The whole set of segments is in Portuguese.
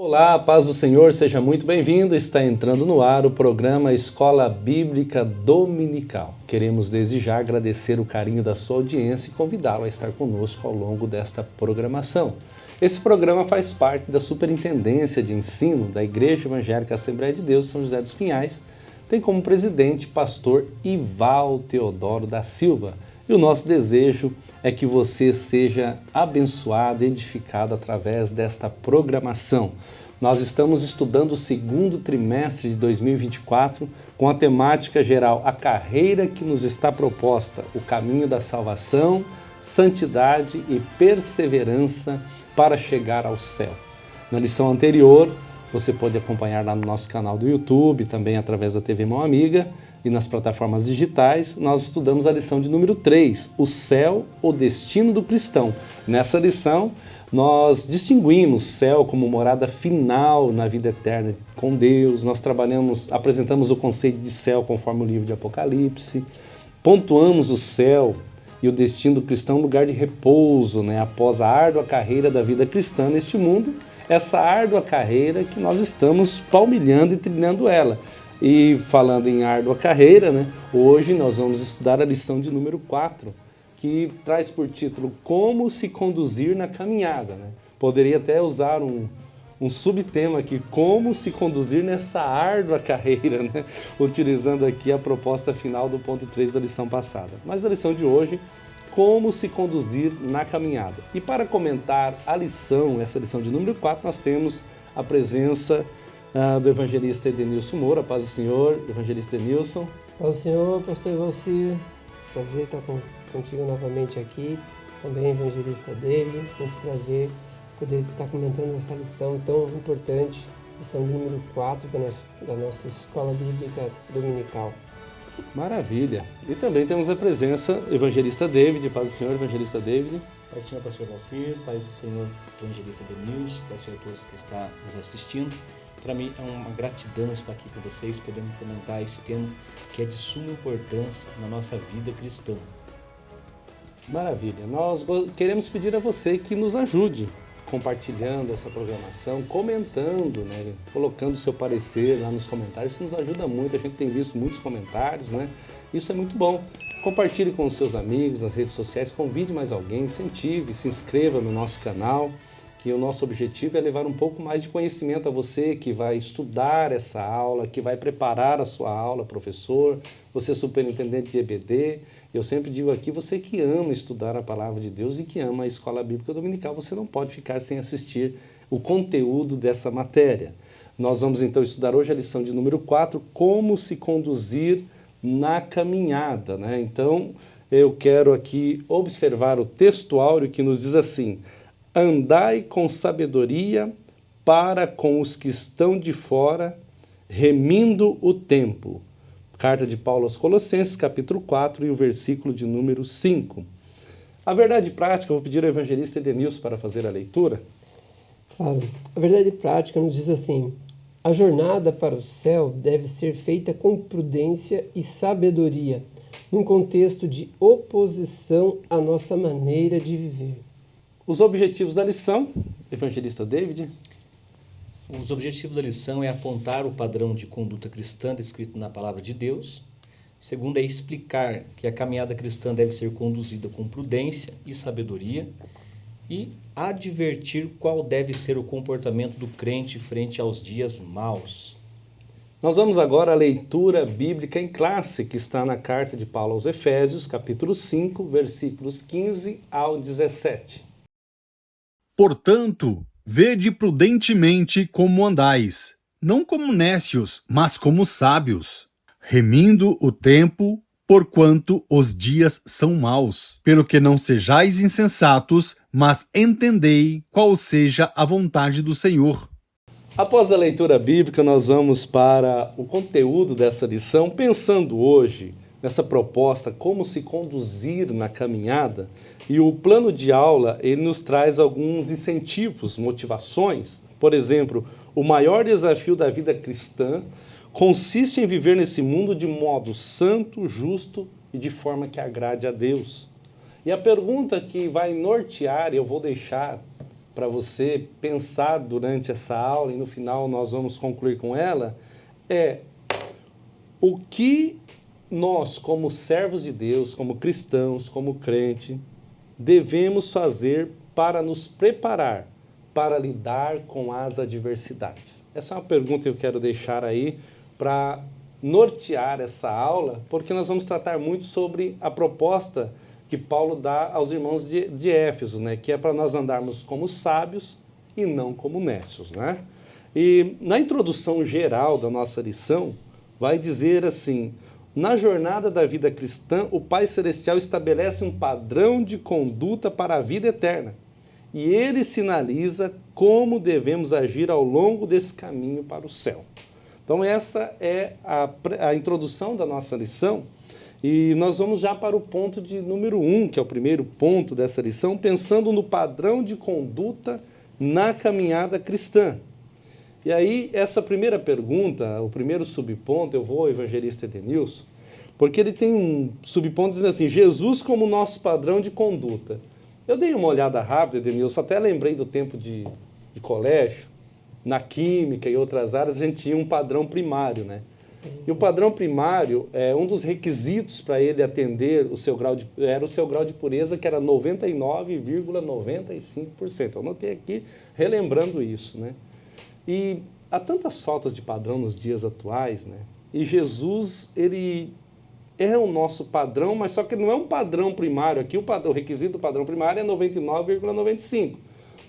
Olá, paz do Senhor, seja muito bem-vindo. Está entrando no ar o programa Escola Bíblica Dominical. Queremos desde já agradecer o carinho da sua audiência e convidá-lo a estar conosco ao longo desta programação. Esse programa faz parte da Superintendência de Ensino da Igreja Evangélica Assembleia de Deus São José dos Pinhais. Tem como presidente pastor Ival Teodoro da Silva. E o nosso desejo é que você seja abençoado, edificado através desta programação. Nós estamos estudando o segundo trimestre de 2024 com a temática geral, a carreira que nos está proposta, o caminho da salvação, santidade e perseverança para chegar ao céu. Na lição anterior, você pode acompanhar lá no nosso canal do YouTube, também através da TV Mão Amiga, e nas plataformas digitais, nós estudamos a lição de número 3, o céu, o destino do cristão. Nessa lição, nós distinguimos céu como morada final na vida eterna com Deus, nós apresentamos o conceito de céu conforme o livro de Apocalipse, pontuamos o céu e o destino do cristão lugar de repouso, após a árdua carreira da vida cristã neste mundo, essa árdua carreira que nós estamos palmilhando e trilhando ela. E falando em árdua carreira, hoje nós vamos estudar a lição de número 4, que traz por título Como se conduzir na caminhada. Poderia até usar um subtema aqui, como se conduzir nessa árdua carreira, utilizando aqui a proposta final do ponto 3 da lição passada. Mas a lição de hoje, como se conduzir na caminhada. E para comentar a lição, essa lição de número 4, nós temos a presença do evangelista Edenilson Moura. Paz do Senhor, evangelista Edenilson. Paz do Senhor, pastor Valcir. Prazer estar contigo novamente aqui. Também evangelista David. Muito prazer poder estar comentando essa lição tão importante, lição de número 4 da nossa Escola Bíblica Dominical. Maravilha. E também temos a presença do evangelista David. Paz do Senhor, evangelista David. Paz do Senhor, pastor Valcir. Paz do Senhor, evangelista Edenilson. Paz do Senhor a todos que estão nos assistindo. Para mim é uma gratidão estar aqui com vocês, podendo comentar esse tema que é de suma importância na nossa vida cristã. Maravilha. Nós queremos pedir a você que nos ajude compartilhando essa programação, comentando, colocando seu parecer lá nos comentários. Isso nos ajuda muito, a gente tem visto muitos comentários, Isso é muito bom. Compartilhe com os seus amigos nas redes sociais, convide mais alguém, incentive, se inscreva no nosso canal, que o nosso objetivo é levar um pouco mais de conhecimento a você que vai estudar essa aula, que vai preparar a sua aula, professor, você superintendente de EBD. Eu sempre digo aqui, você que ama estudar a Palavra de Deus e que ama a Escola Bíblica Dominical, você não pode ficar sem assistir o conteúdo dessa matéria. Nós vamos então estudar hoje a lição de número 4, como se conduzir na caminhada. Então, eu quero aqui observar o texto áureo que nos diz assim: andai com sabedoria para com os que estão de fora, remindo o tempo. Carta de Paulo aos Colossenses, capítulo 4, e o versículo de número 5. A verdade prática, eu vou pedir ao evangelista Edenilson para fazer a leitura. Claro, a verdade prática nos diz assim: a jornada para o céu deve ser feita com prudência e sabedoria, num contexto de oposição à nossa maneira de viver. Os objetivos da lição, evangelista David. Os objetivos da lição é apontar o padrão de conduta cristã descrito na Palavra de Deus. Segundo, é explicar que a caminhada cristã deve ser conduzida com prudência e sabedoria. E advertir qual deve ser o comportamento do crente frente aos dias maus. Nós vamos agora à leitura bíblica em classe, que está na carta de Paulo aos Efésios, capítulo 5, versículos 15 ao 17. Portanto, vede prudentemente como andais, não como nécios, mas como sábios, remindo o tempo, porquanto os dias são maus. Pelo que não sejais insensatos, mas entendei qual seja a vontade do Senhor. Após a leitura bíblica, nós vamos para o conteúdo dessa lição, pensando hoje nessa proposta, como se conduzir na caminhada. E o plano de aula, ele nos traz alguns incentivos, motivações. Por exemplo, o maior desafio da vida cristã consiste em viver nesse mundo de modo santo, justo e de forma que agrade a Deus. E a pergunta que vai nortear, eu vou deixar para você pensar durante essa aula, e no final nós vamos concluir com ela, é o que nós, como servos de Deus, como cristãos, como crente, devemos fazer para nos preparar para lidar com as adversidades. Essa é uma pergunta que eu quero deixar aí para nortear essa aula, porque nós vamos tratar muito sobre a proposta que Paulo dá aos irmãos de Éfeso, né? Que é para nós andarmos como sábios e não como necios, né? E na introdução geral da nossa lição, vai dizer assim: na jornada da vida cristã, o Pai Celestial estabelece um padrão de conduta para a vida eterna. E ele sinaliza como devemos agir ao longo desse caminho para o céu. Então essa é a introdução da nossa lição. E nós vamos já para o ponto de número 1, que é o primeiro ponto dessa lição, pensando no padrão de conduta na caminhada cristã. E aí, essa primeira pergunta, o primeiro subponto, eu vou ao evangelista Edenilson, porque ele tem um subponto dizendo assim: Jesus como nosso padrão de conduta. Eu dei uma olhada rápida, Edenilson, até lembrei do tempo de colégio, na química e outras áreas, a gente tinha um padrão primário, né? E o padrão primário, um dos requisitos para ele atender o seu grau era o seu grau de pureza, que era 99,95%. Eu anotei aqui, relembrando isso, né? E há tantas faltas de padrão nos dias atuais, né? E Jesus, ele é o nosso padrão, mas só que ele não é um padrão primário. Aqui o requisito do padrão primário é 99,95%.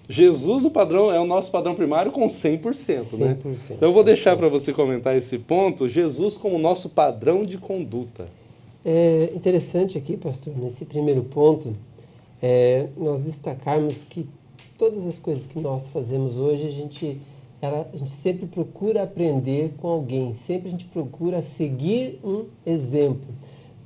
Jesus, o padrão, é o nosso padrão primário com 100%, né? 100%. Então eu vou deixar para você comentar esse ponto, Jesus como nosso padrão de conduta. É interessante aqui, pastor, nesse primeiro ponto, nós destacarmos que todas as coisas que nós fazemos hoje, a gente sempre procura aprender com alguém, sempre a gente procura seguir um exemplo.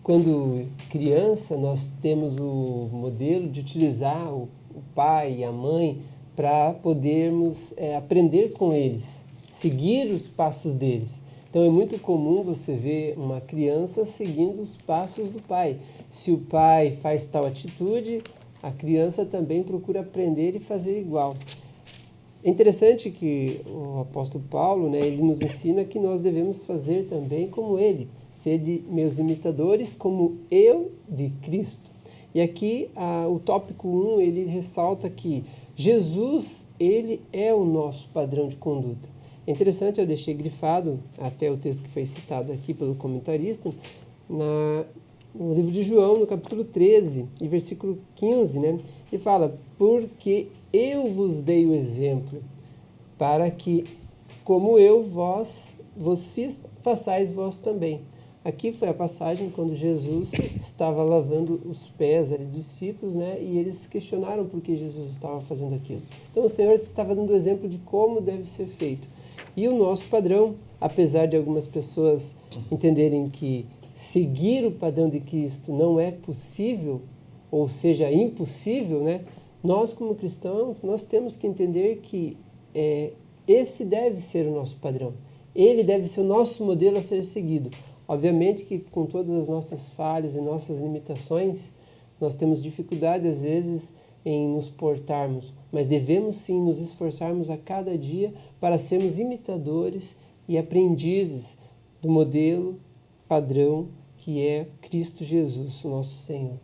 Quando criança, nós temos o modelo de utilizar o pai e a mãe para podermos aprender com eles, seguir os passos deles. Então é muito comum você ver uma criança seguindo os passos do pai. Se o pai faz tal atitude, a criança também procura aprender e fazer igual. É interessante que o apóstolo Paulo, né, ele nos ensina que nós devemos fazer também como ele. Sede meus imitadores como eu de Cristo. E aqui o tópico 1, ele ressalta que Jesus, ele é o nosso padrão de conduta. É interessante, eu deixei grifado até o texto que foi citado aqui pelo comentarista, no livro de João, no capítulo 13, e versículo 15, né? Ele fala: porque eu vos dei o exemplo, para que, como eu vos fiz, façais vós também. Aqui foi a passagem quando Jesus estava lavando os pés dos discípulos, né? E eles questionaram por que Jesus estava fazendo aquilo. Então o Senhor estava dando o exemplo de como deve ser feito. E o nosso padrão, apesar de algumas pessoas entenderem que seguir o padrão de Cristo não é possível, ou seja, impossível, né? Nós, como cristãos, nós temos que entender que esse deve ser o nosso padrão. Ele deve ser o nosso modelo a ser seguido. Obviamente que com todas as nossas falhas e nossas limitações, nós temos dificuldade às vezes em nos portarmos, mas devemos sim nos esforçarmos a cada dia para sermos imitadores e aprendizes do modelo padrão que é Cristo Jesus, o nosso Senhor.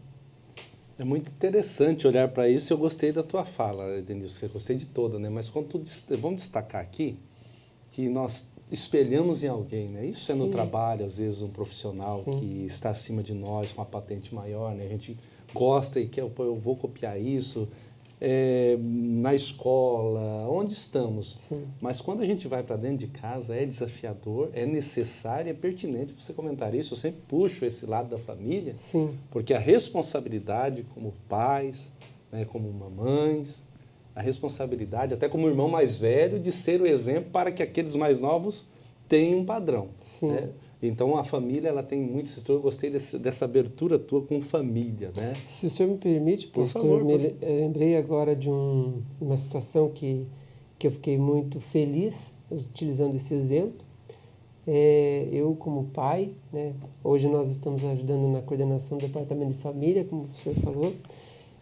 É muito interessante olhar para isso. Eu gostei da tua fala, Denilson, eu gostei de toda, né? Mas vamos destacar aqui que nós espelhamos em alguém, né? Isso Sim. É no trabalho, às vezes um profissional Sim. que está acima de nós, com uma patente maior, né? A gente gosta e quer, eu vou copiar isso, na escola, onde estamos. Sim. Mas quando a gente vai para dentro de casa, é desafiador, é necessário, é pertinente você comentar isso. Eu sempre puxo esse lado da família, Sim. porque a responsabilidade como pais, né, como mamães, a responsabilidade, até como irmão mais velho, de ser o exemplo para que aqueles mais novos tenham um padrão. Né? Então, a família, ela tem muito esse estudo. Eu gostei dessa abertura tua com família, né? Se o senhor me permite, pastor, lembrei agora de uma situação que eu fiquei muito feliz utilizando esse exemplo. Eu, como pai, né, hoje nós estamos ajudando na coordenação do Departamento de Família, como o senhor falou,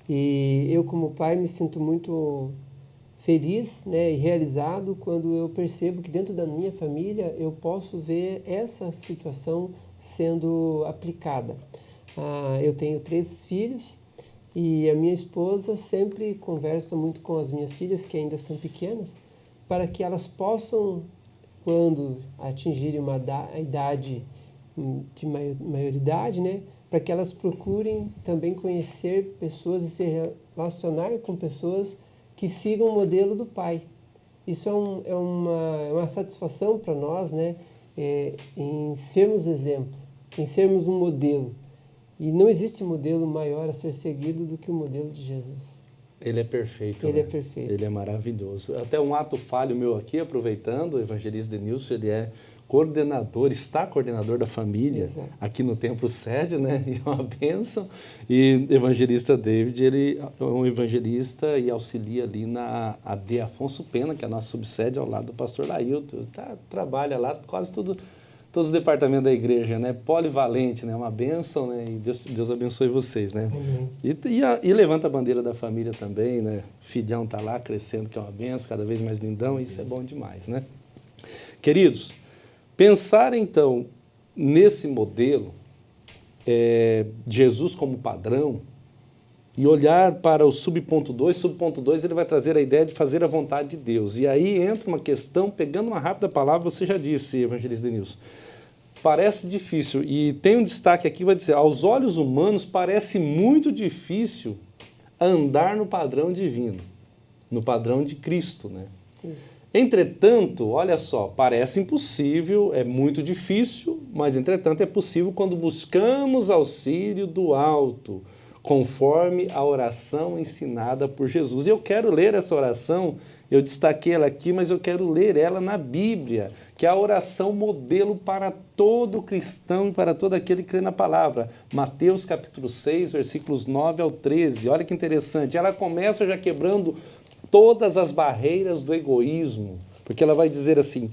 e eu, como pai, me sinto muito feliz, né, e realizado quando eu percebo que dentro da minha família eu posso ver essa situação sendo aplicada. Eu tenho 3 filhos e a minha esposa sempre conversa muito com as minhas filhas, que ainda são pequenas, para que elas possam, quando atingirem uma idade de maioridade, né, para que elas procurem também conhecer pessoas e se relacionar com pessoas que sigam o modelo do pai. Isso é uma satisfação para nós, né, em sermos exemplo, em sermos um modelo. E não existe modelo maior a ser seguido do que o modelo de Jesus. Ele é perfeito. Ele né? é perfeito. Ele é maravilhoso. Até um ato falho meu aqui, aproveitando, o evangelista Denilson, ele é coordenador, está coordenador da família. Exato. Aqui no Templo Sede, né? E é uma bênção. E o evangelista David, ele é um evangelista e auxilia ali na AD Afonso Pena, que é a nossa subsede ao lado do pastor Lailton. Trabalha lá quase todos os departamentos da igreja, né? Polivalente, né? Uma bênção, né? E Deus abençoe vocês, né? Amém. E levanta a bandeira da família também, né? Filhão tá lá crescendo, que é uma bênção, cada vez mais lindão, e isso é bom demais, né? Queridos, pensar então nesse modelo, Jesus como padrão, e olhar para o subponto 2, ele vai trazer a ideia de fazer a vontade de Deus. E aí entra uma questão, pegando uma rápida palavra, você já disse, evangelista Denilson, parece difícil, e tem um destaque aqui, vai dizer, aos olhos humanos parece muito difícil andar no padrão divino, no padrão de Cristo, né? Isso. Entretanto, olha só, parece impossível, é muito difícil, mas entretanto é possível quando buscamos auxílio do alto, conforme a oração ensinada por Jesus. E eu quero ler essa oração, eu destaquei ela aqui, mas eu quero ler ela na Bíblia, que é a oração modelo para todo cristão e para todo aquele que crê na palavra. Mateus capítulo 6, versículos 9 ao 13. Olha que interessante, ela começa já quebrando todas as barreiras do egoísmo, porque ela vai dizer assim,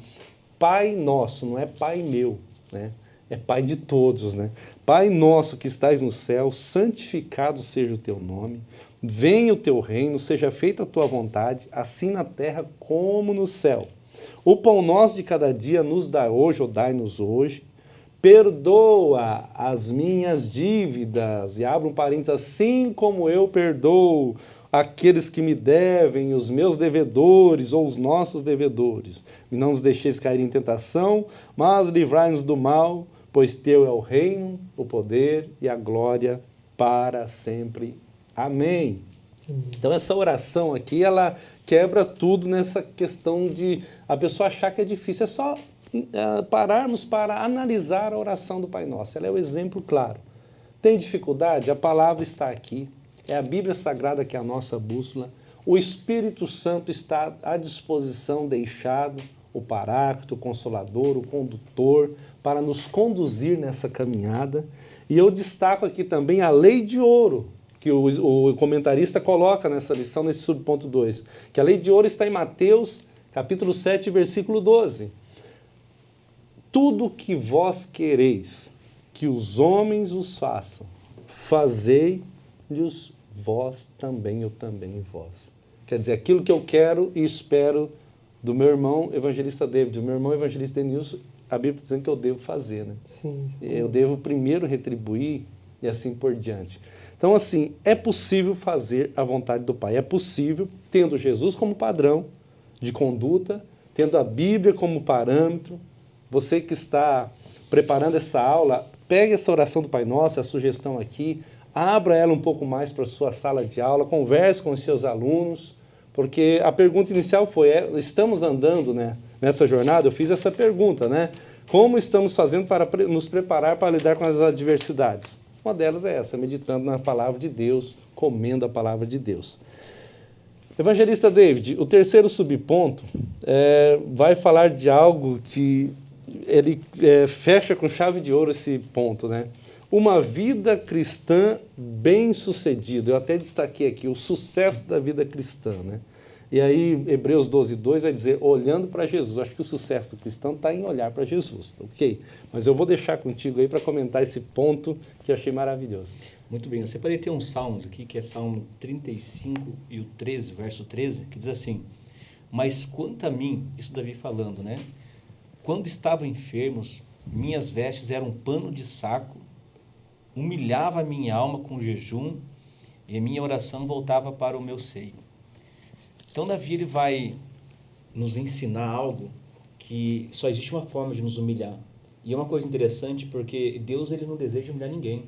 Pai nosso, não é Pai meu, né? É Pai de todos, né? Pai nosso que estais no céu, santificado seja o teu nome, venha o teu reino, seja feita a tua vontade, assim na terra como no céu. O pão nosso de cada dia nos dá hoje, ou dai-nos hoje, perdoa as minhas dívidas, e abre um parênteses, assim como eu perdoo aqueles que me devem, os meus devedores ou os nossos devedores. E não nos deixeis cair em tentação, mas livrai-nos do mal, pois teu é o reino, o poder e a glória para sempre. Amém. Então essa oração aqui, ela quebra tudo nessa questão de a pessoa achar que é difícil. É só pararmos para analisar a oração do Pai Nosso. Ela é o exemplo claro. Tem dificuldade? A palavra está aqui. É a Bíblia Sagrada que é a nossa bússola. O Espírito Santo está à disposição, deixado, o Paráclito, o Consolador, o Condutor, para nos conduzir nessa caminhada. E eu destaco aqui também a lei de ouro, que o comentarista coloca nessa lição, nesse subponto 2, que a lei de ouro está em Mateus, capítulo 7, versículo 12. Tudo que vós quereis que os homens os façam, fazei-lhes vós também, eu também vós. Quer dizer, aquilo que eu quero e espero do meu irmão evangelista David, do meu irmão evangelista Denilson, a Bíblia está dizendo que eu devo fazer, né? Sim. Eu devo primeiro retribuir e assim por diante. Então, assim, é possível fazer a vontade do Pai. É possível, tendo Jesus como padrão de conduta, tendo a Bíblia como parâmetro. Você que está preparando essa aula, pegue essa oração do Pai Nosso, a sugestão aqui, abra ela um pouco mais para a sua sala de aula, converse com os seus alunos, porque a pergunta inicial foi, estamos andando, né, nessa jornada? Eu fiz essa pergunta, né? Como estamos fazendo para nos preparar para lidar com as adversidades? Uma delas é essa, meditando na palavra de Deus, comendo a palavra de Deus. Evangelista David, o terceiro subponto vai falar de algo que ele fecha com chave de ouro esse ponto, né? Uma vida cristã bem-sucedida. Eu até destaquei aqui o sucesso da vida cristã, né? E aí, Hebreus 12:2 vai dizer, olhando para Jesus. Acho que o sucesso do cristão está em olhar para Jesus, ok? Mas eu vou deixar contigo aí para comentar esse ponto que eu achei maravilhoso. Muito bem, você pode ter uns salmos aqui, que é Salmo 35 e o 13, verso 13, que diz assim, Mas quanto a mim, isso Davi falando, né? Quando estavam enfermos, minhas vestes eram um pano de saco, humilhava a minha alma com jejum, e a minha oração voltava para o meu seio. Então Davi ele vai nos ensinar algo que só existe uma forma de nos humilhar. E é uma coisa interessante porque Deus ele não deseja humilhar ninguém,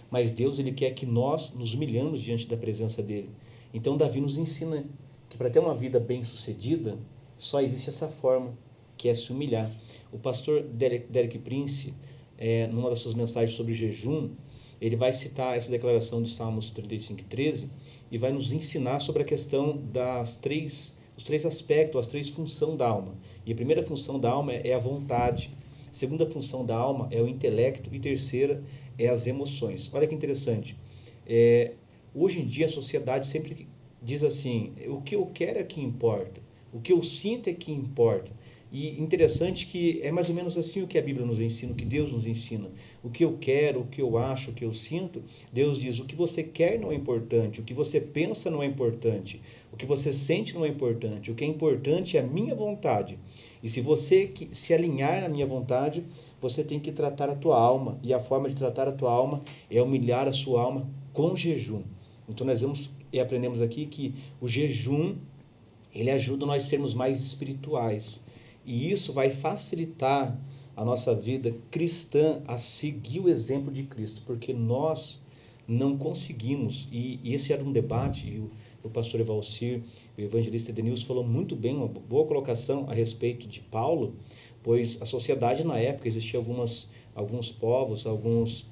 mas Deus ele quer que nós nos humilhamos diante da presença dele. Então Davi nos ensina que para ter uma vida bem-sucedida, só existe essa forma, que é se humilhar. O pastor Derek Prince, numa das suas mensagens sobre jejum, ele vai citar essa declaração de Salmos 35:13 e vai nos ensinar sobre a questão dos três aspectos, as três funções da alma. E a primeira função da alma é a vontade, a segunda função da alma é o intelecto e a terceira é as emoções. Olha que interessante. Hoje em dia a sociedade sempre diz assim, o que eu quero é que importa, o que eu sinto é que importa. E interessante que é mais ou menos assim o que a Bíblia nos ensina, o que Deus nos ensina. O que eu quero, o que eu acho, o que eu sinto, Deus diz, o que você quer não é importante, o que você pensa não é importante, o que você sente não é importante, o que é importante é a minha vontade. E se você se alinhar na minha vontade, você tem que tratar a tua alma, e a forma de tratar a tua alma é humilhar a sua alma com jejum. Então nós vamos e aprendemos aqui que o jejum, ele ajuda nós a sermos mais espirituais. E isso vai facilitar a nossa vida cristã a seguir o exemplo de Cristo, porque nós não conseguimos, e esse era um debate, e o pastor Evalcir, o evangelista Edenilson falou muito bem, uma boa colocação a respeito de Paulo, pois a sociedade na época, existia alguns povos, alguns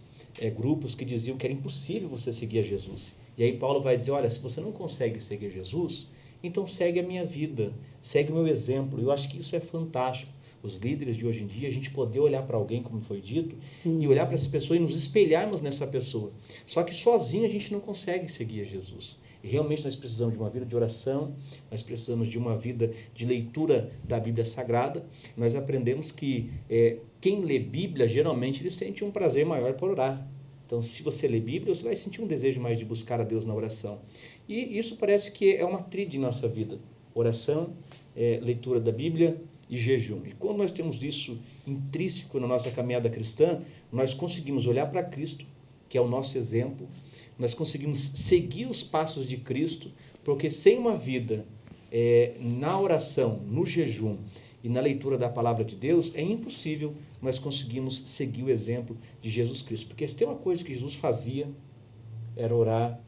grupos que diziam que era impossível você seguir a Jesus. E aí Paulo vai dizer, olha, se você não consegue seguir Jesus, então segue a minha vida, segue o meu exemplo. Eu acho que isso é fantástico. Os líderes de hoje em dia, a gente poder olhar para alguém, como foi dito, e olhar para essa pessoa e nos espelharmos nessa pessoa. Só que sozinho a gente não consegue seguir a Jesus. E realmente nós precisamos de uma vida de oração, nós precisamos de uma vida de leitura da Bíblia Sagrada. Nós aprendemos que quem lê Bíblia, geralmente ele sente um prazer maior por orar. Então, se você lê Bíblia, você vai sentir um desejo mais de buscar a Deus na oração. E isso parece que é uma tríade em nossa vida. Oração, leitura da Bíblia e jejum. E quando nós temos isso intrínseco na nossa caminhada cristã, nós conseguimos olhar para Cristo, que é o nosso exemplo, nós conseguimos seguir os passos de Cristo, porque sem uma vida na oração, no jejum e na leitura da palavra de Deus, é impossível nós conseguirmos seguir o exemplo de Jesus Cristo. Porque se tem uma coisa que Jesus fazia, era orar,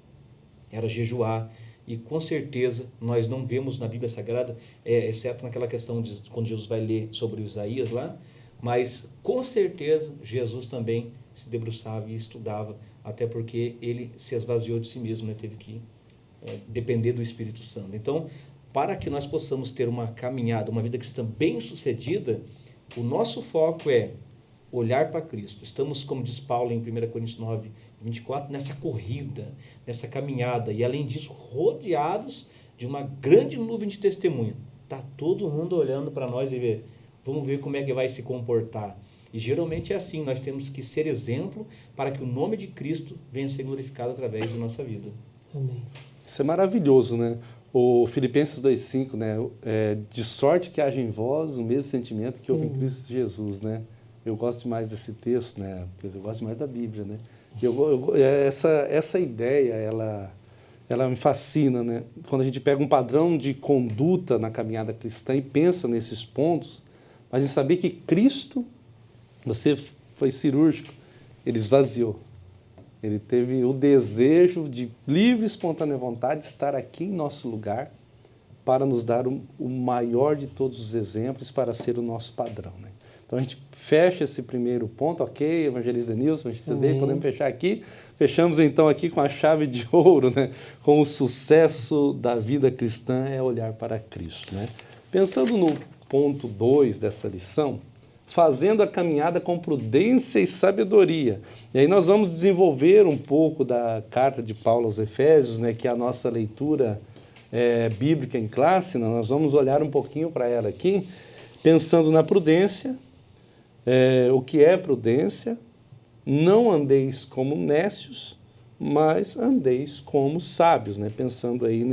era jejuar, e com certeza nós não vemos na Bíblia Sagrada, exceto naquela questão de quando Jesus vai ler sobre Isaías lá, mas com certeza Jesus também se debruçava e estudava, até porque ele se esvaziou de si mesmo, né? Teve que depender do Espírito Santo. Então, para que nós possamos ter uma caminhada, uma vida cristã bem-sucedida, o nosso foco é olhar para Cristo. Estamos, como diz Paulo em 1 Coríntios 9:24, nessa corrida, nessa caminhada, e além disso, rodeados de uma grande nuvem de testemunha. Está todo mundo olhando para nós e vamos ver como é que vai se comportar. E geralmente é assim, nós temos que ser exemplo para que o nome de Cristo venha a ser glorificado através da nossa vida. Amém. Isso é maravilhoso, né? O Filipenses 2:5, né? De sorte que haja em vós o mesmo sentimento que houve em Cristo Jesus, né? Eu gosto demais desse texto, né? Eu gosto demais da Bíblia, né? Essa ideia, ela me fascina, né? Quando a gente pega um padrão de conduta na caminhada cristã e pensa nesses pontos, mas em saber que Cristo, você foi cirúrgico, ele esvaziou. Ele teve o desejo de livre e espontânea vontade de estar aqui em nosso lugar para nos dar o maior de todos os exemplos, para ser o nosso padrão, né? Então a gente fecha esse primeiro ponto, ok, evangelista Denilson, evangelista Dei, podemos fechar aqui. Fechamos então aqui com a chave de ouro, né? Com o sucesso da vida cristã é olhar para Cristo, né? Pensando no ponto 2 dessa lição, fazendo a caminhada com prudência e sabedoria. E aí nós vamos desenvolver um pouco da carta de Paulo aos Efésios, né, que é a nossa leitura bíblica em classe, né? Nós vamos olhar um pouquinho para ela aqui, pensando na prudência, o que é prudência, não andeis como nécios, mas andeis como sábios, né? Pensando aí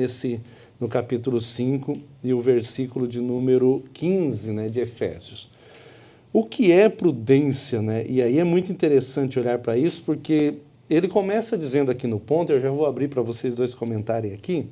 no capítulo 5 e o versículo de número 15, né, de Efésios. O que é prudência, né? E aí é muito interessante olhar para isso, porque ele começa dizendo aqui no ponto, eu já vou abrir para vocês dois comentarem aqui,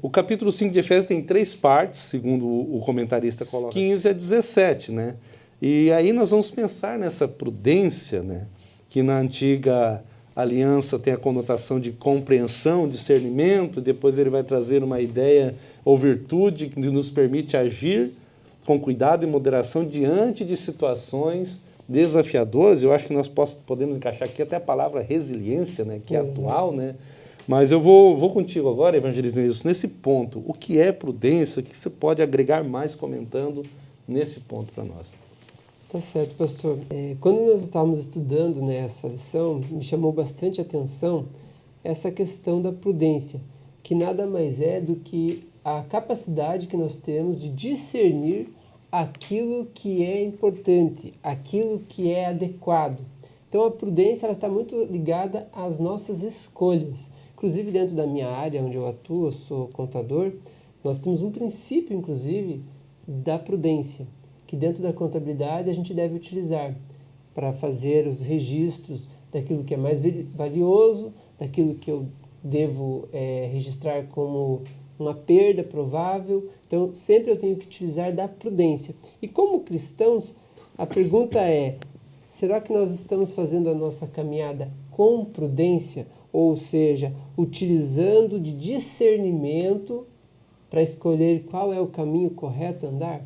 o capítulo 5 de Efésios tem 3 partes, segundo o comentarista coloca, 15 a 17, né? E aí nós vamos pensar nessa prudência, né? Que na antiga aliança tem a conotação de compreensão, discernimento, depois ele vai trazer uma ideia ou virtude que nos permite agir com cuidado e moderação diante de situações desafiadoras. Eu acho que nós podemos encaixar aqui até a palavra resiliência, né? Que é atual, né? Mas eu vou contigo agora, Evangelista Nilson, nesse ponto. O que é prudência? O que você pode agregar mais comentando nesse ponto para nós? Tá certo, pastor. Quando nós estávamos estudando nessa lição, me chamou bastante atenção essa questão da prudência, que nada mais é do que a capacidade que nós temos de discernir aquilo que é importante, aquilo que é adequado. Então a prudência ela está muito ligada às nossas escolhas. Inclusive dentro da minha área onde eu atuo, eu sou contador, nós temos um princípio, inclusive, da prudência, que dentro da contabilidade a gente deve utilizar para fazer os registros daquilo que é mais valioso, daquilo que eu devo registrar como uma perda provável. Então, sempre eu tenho que utilizar da prudência. E como cristãos, a pergunta é, será que nós estamos fazendo a nossa caminhada com prudência? Ou seja, utilizando de discernimento para escolher qual é o caminho correto a andar?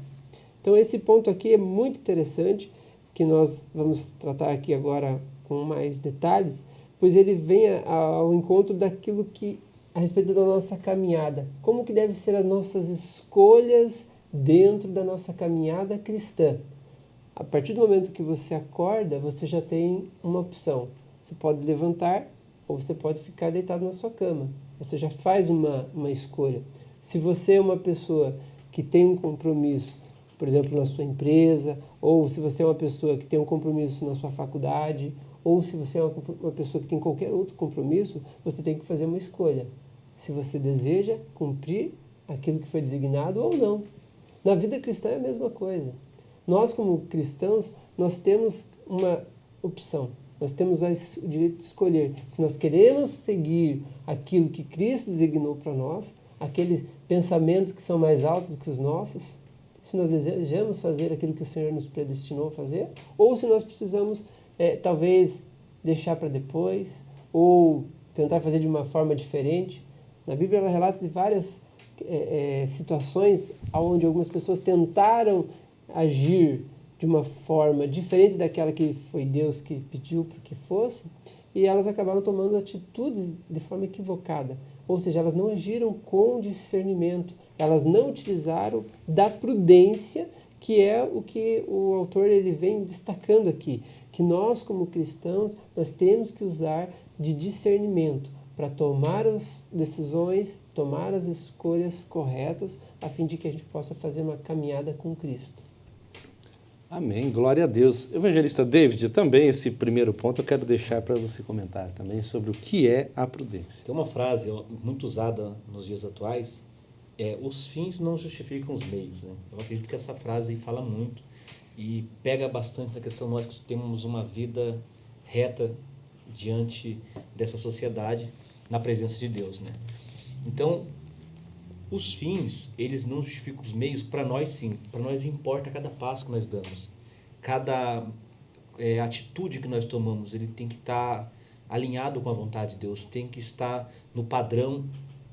Então esse ponto aqui é muito interessante, que nós vamos tratar aqui agora com mais detalhes, pois ele vem ao encontro daquilo que, a respeito da nossa caminhada, como que devem ser as nossas escolhas dentro da nossa caminhada cristã. A partir do momento que você acorda, você já tem uma opção. Você pode levantar ou você pode ficar deitado na sua cama. Você já faz uma escolha. Se você é uma pessoa que tem um compromisso, por exemplo, na sua empresa, ou se você é uma pessoa que tem um compromisso na sua faculdade, ou se você é uma pessoa que tem qualquer outro compromisso, você tem que fazer uma escolha. Se você deseja cumprir aquilo que foi designado ou não. Na vida cristã é a mesma coisa. Nós, como cristãos, nós temos uma opção. Nós temos o direito de escolher se nós queremos seguir aquilo que Cristo designou para nós, aqueles pensamentos que são mais altos do que os nossos, se nós desejamos fazer aquilo que o Senhor nos predestinou a fazer, ou se nós precisamos, talvez, deixar para depois, ou tentar fazer de uma forma diferente. Na Bíblia ela relata de várias situações onde algumas pessoas tentaram agir de uma forma diferente daquela que foi Deus que pediu para que fosse, e elas acabaram tomando atitudes de forma equivocada. Ou seja, elas não agiram com discernimento, elas não utilizaram da prudência, que é o que o autor ele vem destacando aqui, que nós como cristãos, nós temos que usar de discernimento para tomar as decisões, tomar as escolhas corretas, a fim de que a gente possa fazer uma caminhada com Cristo. Amém, glória a Deus. Evangelista David, também esse primeiro ponto eu quero deixar para você comentar também sobre o que é a prudência. Tem uma frase muito usada nos dias atuais, os fins não justificam os meios, né? Eu acredito que essa frase aí fala muito e pega bastante na questão nós que temos uma vida reta diante dessa sociedade, na presença de Deus, né? Então, os fins, eles não justificam os meios, para nós sim, para nós importa cada passo que nós damos, cada atitude que nós tomamos, ele tem que estar alinhado com a vontade de Deus, tem que estar no padrão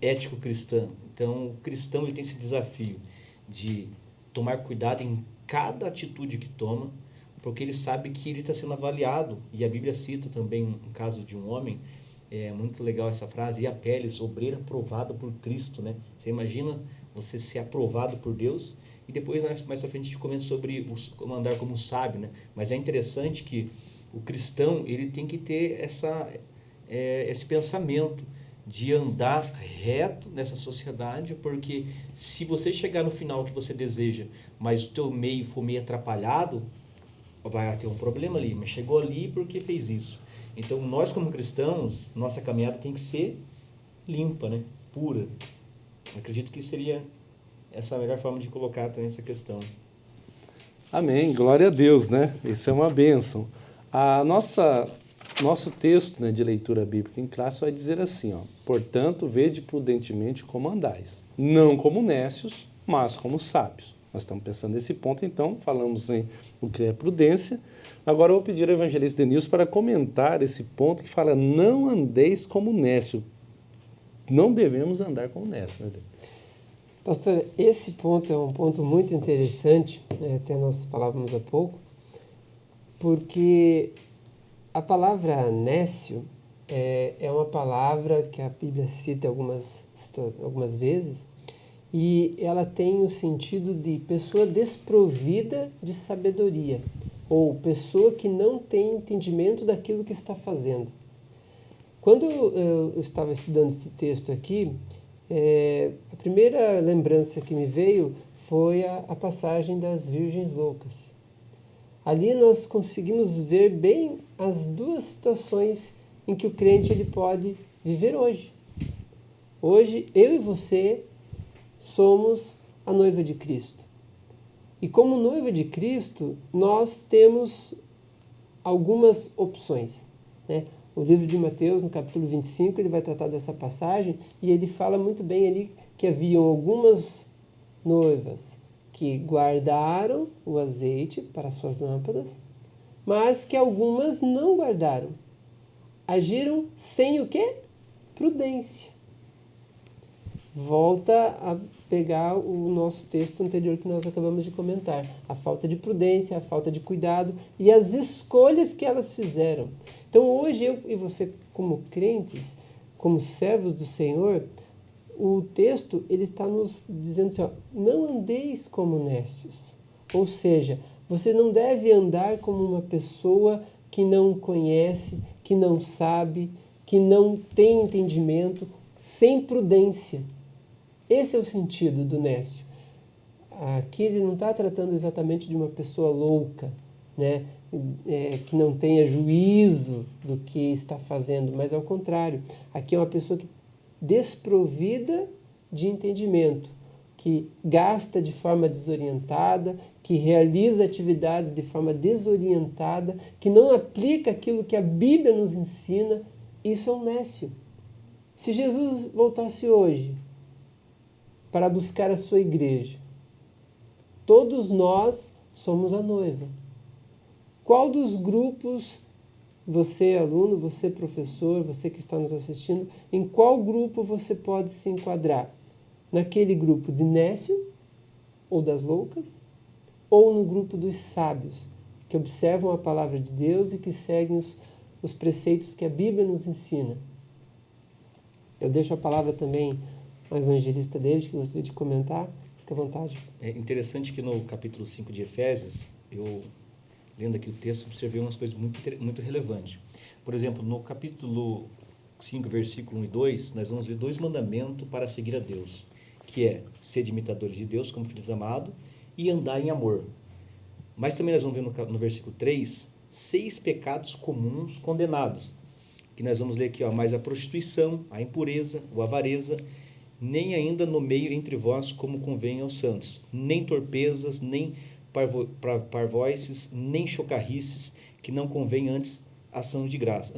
ético cristão. Então, o cristão ele tem esse desafio de tomar cuidado em cada atitude que toma, porque ele sabe que ele está sendo avaliado, e a Bíblia cita também um caso de um homem. É muito legal essa frase, e Apeles, obreiro aprovado por Cristo, né? Você imagina você ser aprovado por Deus, e depois mais pra frente a gente comenta sobre como andar como um sábio, né? Mas é interessante que o cristão, ele tem que ter esse pensamento de andar reto nessa sociedade, porque se você chegar no final que você deseja, mas o teu meio for meio atrapalhado, vai ter um problema ali, mas chegou ali porque fez isso. Então, nós como cristãos, nossa caminhada tem que ser limpa, né? Pura. Acredito que seria essa a melhor forma de colocar também essa questão. Amém, glória a Deus, né? Isso é uma bênção. Nosso texto, né, de leitura bíblica em classe vai dizer assim, ó: portanto, vede prudentemente como andais, não como necios, mas como sábios. Nós estamos pensando nesse ponto, então, falamos em o que é prudência. Agora eu vou pedir ao evangelista Denilson para comentar esse ponto que fala: não andeis como nécio. Não devemos andar como nécio, né? Pastor, esse ponto é um ponto muito interessante, né? Até nós falávamos há pouco, porque a palavra nécio é uma palavra que a Bíblia cita algumas vezes, e ela tem o sentido de pessoa desprovida de sabedoria, ou pessoa que não tem entendimento daquilo que está fazendo. Quando eu estava estudando esse texto aqui, a primeira lembrança que me veio foi a passagem das virgens loucas. Ali nós conseguimos ver bem as duas situações em que o crente ele pode viver hoje. Hoje, eu e você somos a noiva de Cristo. E como noiva de Cristo, nós temos algumas opções, né? O livro de Mateus, no capítulo 25, ele vai tratar dessa passagem e ele fala muito bem ali que haviam algumas noivas que guardaram o azeite para suas lâmpadas, mas que algumas não guardaram. Agiram sem o quê? Prudência. Volta a pegar o nosso texto anterior que nós acabamos de comentar. A falta de prudência, a falta de cuidado e as escolhas que elas fizeram. Então hoje eu e você, como crentes, como servos do Senhor, o texto ele está nos dizendo assim, ó, não andeis como nécios. Ou seja, você não deve andar como uma pessoa que não conhece, que não sabe, que não tem entendimento, sem prudência. Esse é o sentido do nécio. Aqui ele não está tratando exatamente de uma pessoa louca, né? Que não tenha juízo do que está fazendo, mas ao contrário. Aqui é uma pessoa desprovida de entendimento, que gasta de forma desorientada, que realiza atividades de forma desorientada, que não aplica aquilo que a Bíblia nos ensina. Isso é um nécio. Se Jesus voltasse hoje para buscar a sua igreja, todos nós somos a noiva. Qual dos grupos, você aluno, você professor, você que está nos assistindo, em qual grupo você pode se enquadrar? Naquele grupo de nécio, ou das loucas, ou no grupo dos sábios, que observam a palavra de Deus e que seguem os preceitos que a Bíblia nos ensina? Eu deixo a palavra também ao evangelista David, que gostaria de comentar. Fique à vontade. É interessante que no capítulo 5 de Efésios, eu, lendo aqui o texto, observei umas coisas muito relevantes. Por exemplo, no capítulo 5, versículo 1 e 2, nós vamos ver 2 mandamentos para seguir a Deus, que é ser imitadores de Deus como filhos amados e andar em amor. Mas também nós vamos ver no versículo 3, 6 pecados comuns condenados, que nós vamos ler aqui, ó: mas a prostituição, a impureza, a avareza, nem ainda nomeio entre vós como convém aos santos, nem torpezas, nem parvoices, nem chocarrices, que não convém antes ações de graça,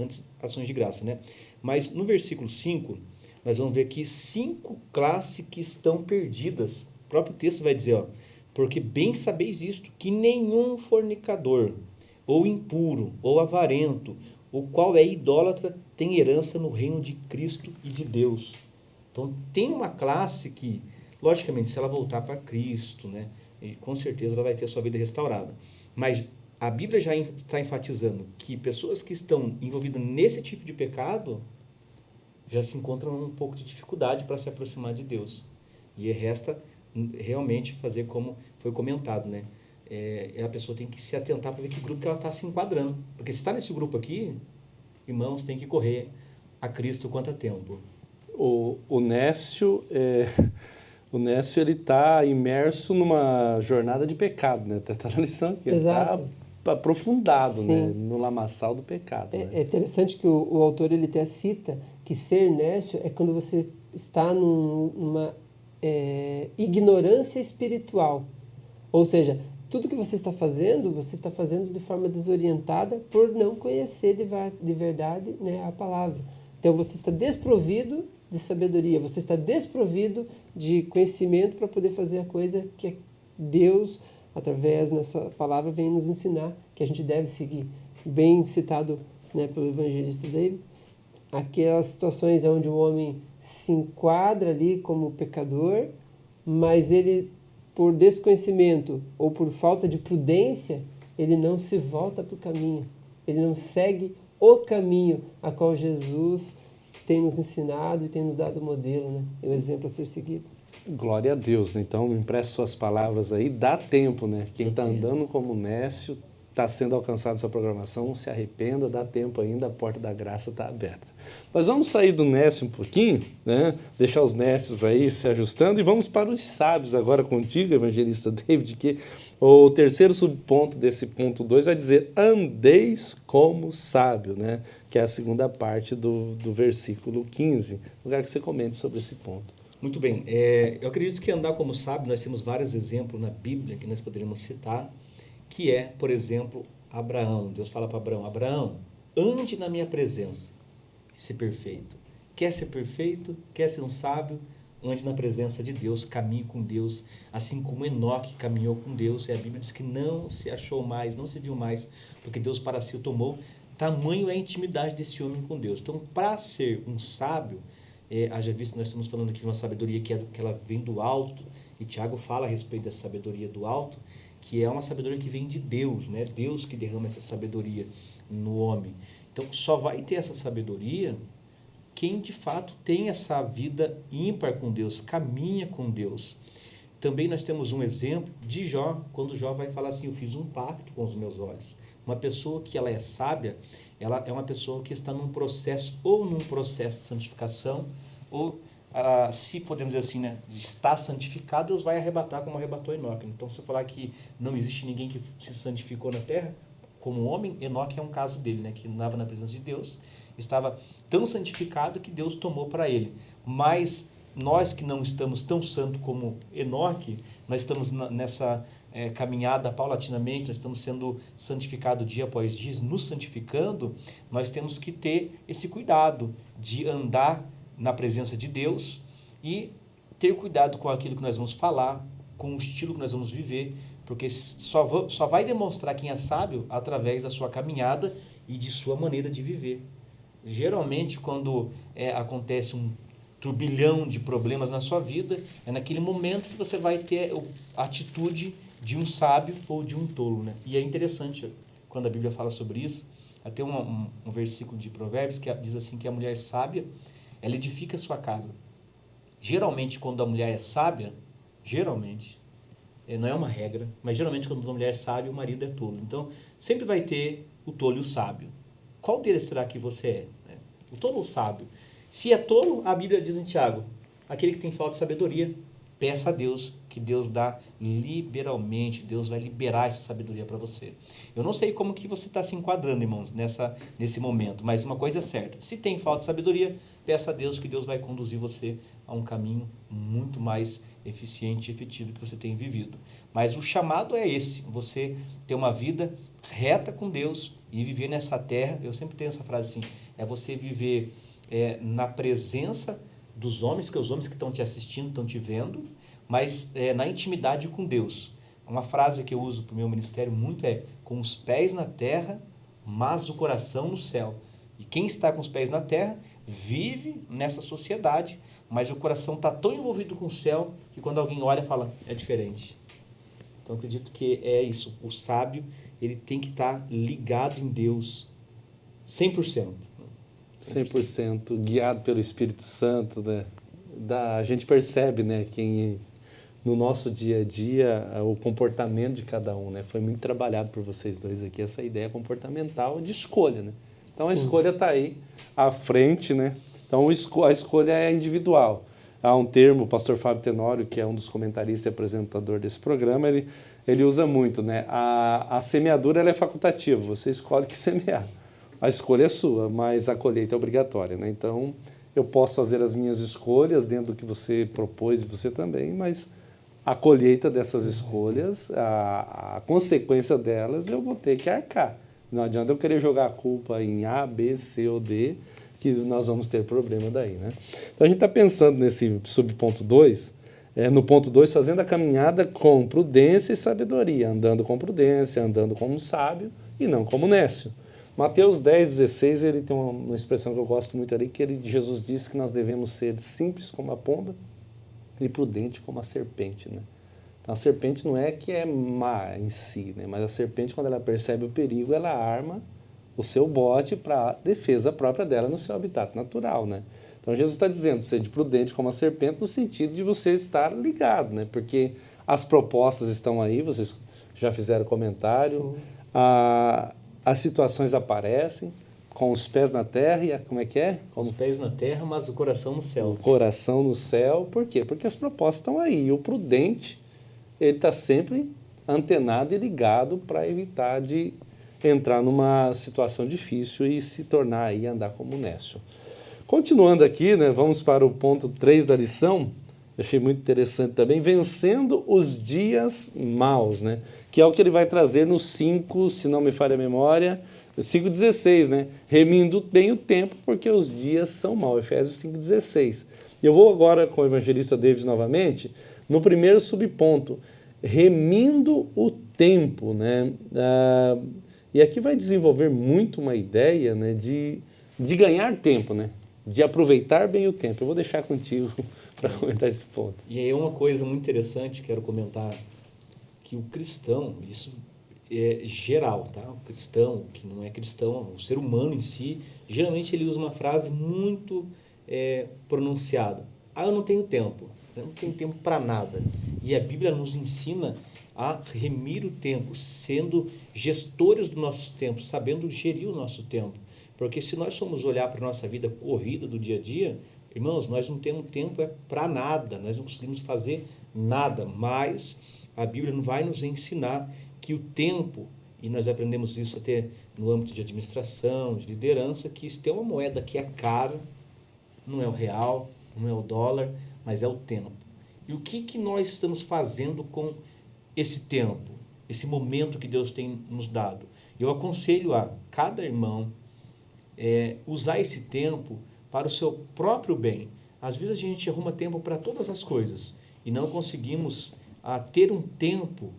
né? Mas no versículo 5, nós vamos ver aqui 5 classes que estão perdidas. O próprio texto vai dizer, ó: porque bem sabeis isto, que nenhum fornicador, ou impuro, ou avarento, o qual é idólatra, tem herança no reino de Cristo e de Deus. Então, tem uma classe que, logicamente, se ela voltar para Cristo, né, e com certeza ela vai ter a sua vida restaurada. Mas a Bíblia já está enfatizando que pessoas que estão envolvidas nesse tipo de pecado já se encontram um pouco de dificuldade para se aproximar de Deus. E resta realmente fazer como foi comentado, né? A pessoa tem que se atentar para ver que grupo que ela está se enquadrando. Porque se está nesse grupo aqui, irmãos, tem que correr a Cristo quanto a tempo. O nécio, ele está imerso numa jornada de pecado, né? Está na lição aqui. Exato. Está aprofundado, Sim, né? No lamaçal do pecado. Né? É interessante que o autor ele até cita que ser nécio é quando você está numa ignorância espiritual. Ou seja, tudo que você está fazendo de forma desorientada por não conhecer de verdade, né, a palavra. Então você está desprovido de sabedoria, você está desprovido de conhecimento para poder fazer a coisa que Deus, através da sua palavra, vem nos ensinar, que a gente deve seguir. Bem citado, né, pelo evangelista David, aquelas situações onde o homem se enquadra ali como pecador, mas ele, por desconhecimento ou por falta de prudência, ele não se volta para o caminho, ele não segue o caminho a qual Jesus tem nos ensinado e tem nos dado o modelo, né? É um exemplo a ser seguido. Glória a Deus, né? Então, empreste suas palavras aí, dá tempo, né? Quem está andando como nécio, está sendo alcançado sua programação, não se arrependa, dá tempo ainda, a porta da graça está aberta. Mas vamos sair do nécio um pouquinho, né? Deixar os nécios aí se ajustando e vamos para os sábios agora contigo, evangelista David, que o terceiro subponto desse ponto 2 vai dizer, andeis como sábio, né? Que é a segunda parte do versículo 15. Lugar que você comente sobre esse ponto. Muito bem. Eu acredito que andar como sábio, nós temos vários exemplos na Bíblia que nós poderíamos citar, que é, por exemplo, Abraão. Deus fala para Abraão, Abraão, ande na minha presença e ser perfeito. Quer ser perfeito? Quer ser um sábio? Ande na presença de Deus, caminhe com Deus, assim como Enoque caminhou com Deus. E a Bíblia diz que não se achou mais, não se viu mais, porque Deus para si o tomou. Tamanho é a intimidade desse homem com Deus. Então, para ser um sábio, haja visto, nós estamos falando aqui de uma sabedoria que ela vem do alto, e Tiago fala a respeito da sabedoria do alto, que é uma sabedoria que vem de Deus, né? Deus que derrama essa sabedoria no homem. Então, só vai ter essa sabedoria quem de fato tem essa vida ímpar com Deus, caminha com Deus. Também nós temos um exemplo de Jó, quando Jó vai falar assim, eu fiz um pacto com os meus olhos. Uma pessoa que ela é sábia, ela é uma pessoa que está num processo de santificação, ou se podemos dizer assim, né, de estar santificado, Deus vai arrebatar como arrebatou Enoque. Então, se eu falar que não existe ninguém que se santificou na terra, como homem, Enoque é um caso dele, né, que andava na presença de Deus, estava tão santificado que Deus tomou para ele. Mas nós que não estamos tão santos como Enoque, nós estamos nessa caminhada paulatinamente, nós estamos sendo santificados dia após dia, nos santificando, nós temos que ter esse cuidado de andar na presença de Deus e ter cuidado com aquilo que nós vamos falar, com o estilo que nós vamos viver, porque só vai demonstrar quem é sábio através da sua caminhada e de sua maneira de viver. Geralmente, quando acontece um turbilhão de problemas na sua vida, é naquele momento que você vai ter a atitude de um sábio ou de um tolo, né? E é interessante quando a Bíblia fala sobre isso, até um versículo de Provérbios que diz assim que a mulher sábia, ela edifica a sua casa. Geralmente, quando a mulher é sábia, não é uma regra, mas geralmente quando a mulher é sábia, o marido é tolo. Então, sempre vai ter o tolo e o sábio. Qual deles será que você é? O tolo ou o sábio? Se é tolo, a Bíblia diz em Tiago, aquele que tem falta de sabedoria, peça a Deus, que Deus dá liberalmente, Deus vai liberar essa sabedoria para você. Eu não sei como que você está se enquadrando, irmãos, nesse momento, mas uma coisa é certa, se tem falta de sabedoria, peça a Deus que Deus vai conduzir você a um caminho muito mais eficiente e efetivo que você tem vivido. Mas o chamado é esse, você ter uma vida reta com Deus e viver nessa terra, eu sempre tenho essa frase assim, é você viver na presença dos homens, porque os homens que estão te assistindo, estão te vendo, mas na intimidade com Deus. Uma frase que eu uso para o meu ministério muito é, com os pés na terra, mas o coração no céu. E quem está com os pés na terra, vive nessa sociedade, mas o coração está tão envolvido com o céu, que quando alguém olha, fala, é diferente. Então, eu acredito que é isso. O sábio, ele tem que estar ligado em Deus 100%. 100% guiado pelo Espírito Santo, né? A gente percebe, né, no nosso dia a dia, o comportamento de cada um, né? Foi muito trabalhado por vocês dois aqui, essa ideia comportamental de escolha, né? Então, a escolha está aí à frente, né? Então, a escolha é individual. Há um termo, o pastor Fábio Tenório, que é um dos comentaristas e apresentador desse programa, ele usa muito, né? A semeadura ela é facultativa, você escolhe que semear. A escolha é sua, mas a colheita é obrigatória, né? Então, eu posso fazer as minhas escolhas dentro do que você propôs e você também, mas a colheita dessas escolhas, a consequência delas, eu vou ter que arcar. Não adianta eu querer jogar a culpa em A, B, C ou D, que nós vamos ter problema daí, né? Então a gente está pensando nesse subponto 2, no ponto 2, fazendo a caminhada com prudência e sabedoria, andando com prudência, andando como um sábio e não como nécio. Mateus 10,16, ele tem uma expressão que eu gosto muito ali, que Jesus disse que nós devemos ser simples como a pomba e prudente como a serpente, né? Então, a serpente não é que é má em si, né? Mas a serpente, quando ela percebe o perigo, ela arma o seu bote para a defesa própria dela no seu habitat natural, né? Então, Jesus está dizendo, seja prudente como a serpente, no sentido de você estar ligado, né? Porque as propostas estão aí, vocês já fizeram comentário, as situações aparecem, com os pés na terra e como é que é? Com os pés na terra, mas o coração no céu. O coração no céu, por quê? Porque as propostas estão aí. E o prudente, ele está sempre antenado e ligado para evitar de entrar numa situação difícil e se tornar aí, andar como nécio. Continuando aqui, né, vamos para o ponto 3 da lição, eu achei muito interessante também, vencendo os dias maus, né, que é o que ele vai trazer no 5, se não me falha a memória, 5,16, né? Remindo bem o tempo, porque os dias são maus. Efésios 5,16. Eu vou agora com o evangelista Davis novamente, no primeiro subponto, remindo o tempo, né? E aqui vai desenvolver muito uma ideia, né, de ganhar tempo, né? De aproveitar bem o tempo. Eu vou deixar contigo para comentar esse ponto. E aí uma coisa muito interessante, quero comentar, que o cristão, isso é geral, tá? O cristão, que não é cristão, o ser humano em si, geralmente ele usa uma frase muito pronunciada. Eu não tenho tempo, eu não tenho tempo para nada. E a Bíblia nos ensina a remir o tempo, sendo gestores do nosso tempo, sabendo gerir o nosso tempo. Porque se nós formos olhar para a nossa vida corrida do dia a dia, irmãos, nós não temos tempo para nada, nós não conseguimos fazer nada, mas a Bíblia vai nos ensinar que o tempo, e nós aprendemos isso até no âmbito de administração, de liderança, que isso tem uma moeda que é cara, não é o real, não é o dólar, mas é o tempo. E o que nós estamos fazendo com esse tempo, esse momento que Deus tem nos dado? Eu aconselho a cada irmão usar esse tempo para o seu próprio bem. Às vezes a gente arruma tempo para todas as coisas e não conseguimos ter um tempo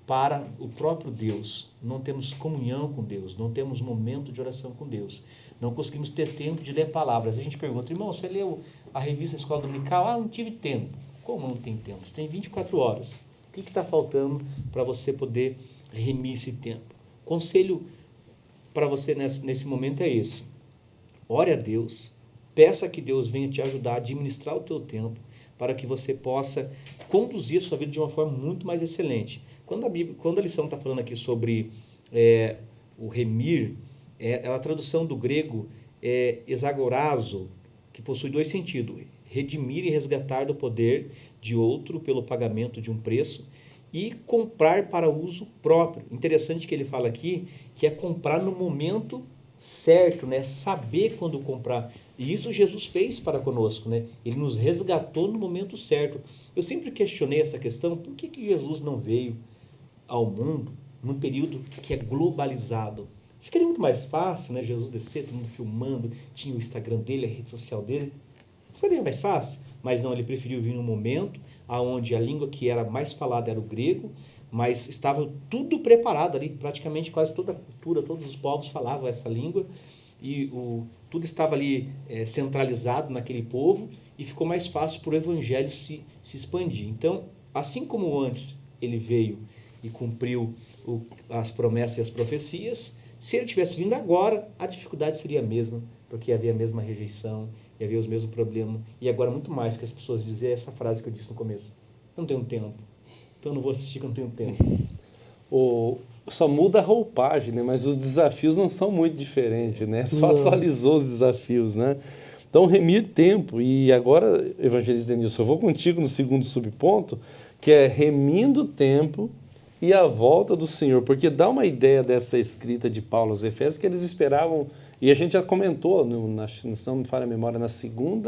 para o próprio Deus. Não temos comunhão com Deus, não temos momento de oração com Deus, não conseguimos ter tempo de ler palavras. A gente pergunta, irmão, você leu a revista Escola Dominical? Não tive tempo. Como não tem tempo? Você tem 24 horas. O que está faltando para você poder remir esse tempo? Conselho para você nesse momento é esse. Ore a Deus, peça que Deus venha te ajudar a administrar o teu tempo, para que você possa conduzir a sua vida de uma forma muito mais excelente. Quando a lição está falando aqui sobre o remir, a tradução do grego é exagorazo, que possui dois sentidos: redimir e resgatar do poder de outro pelo pagamento de um preço, e comprar para uso próprio. Interessante que ele fala aqui que é comprar no momento certo, né? Saber quando comprar. E isso Jesus fez para conosco, né? Ele nos resgatou no momento certo. Eu sempre questionei essa questão, por que Jesus não veio ao mundo num período que é globalizado? Ficaria muito mais fácil, né? Jesus descer, todo mundo filmando, tinha o Instagram dele, a rede social dele. Ficaria mais fácil, mas não, ele preferiu vir num momento onde a língua que era mais falada era o grego, mas estava tudo preparado ali, praticamente quase toda a cultura, todos os povos falavam essa língua, e tudo estava ali centralizado naquele povo, e ficou mais fácil para o evangelho se expandir. Então, assim como antes ele veio e cumpriu as promessas e as profecias, se ele tivesse vindo agora, a dificuldade seria a mesma, porque havia a mesma rejeição, e havia os mesmos problemas, e agora muito mais que as pessoas dizem essa frase que eu disse no começo: eu não tenho tempo, então eu não vou assistir que eu não tenho tempo. Só muda a roupagem, né? Mas os desafios não são muito diferentes, né? Só atualizou os desafios, né? Então, remir tempo. E agora, evangelista Denilson, eu vou contigo no segundo subponto, que é remindo o tempo e a volta do Senhor. Porque dá uma ideia dessa escrita de Paulo aos Efésios, que eles esperavam E a gente já comentou, se não me falha a memória,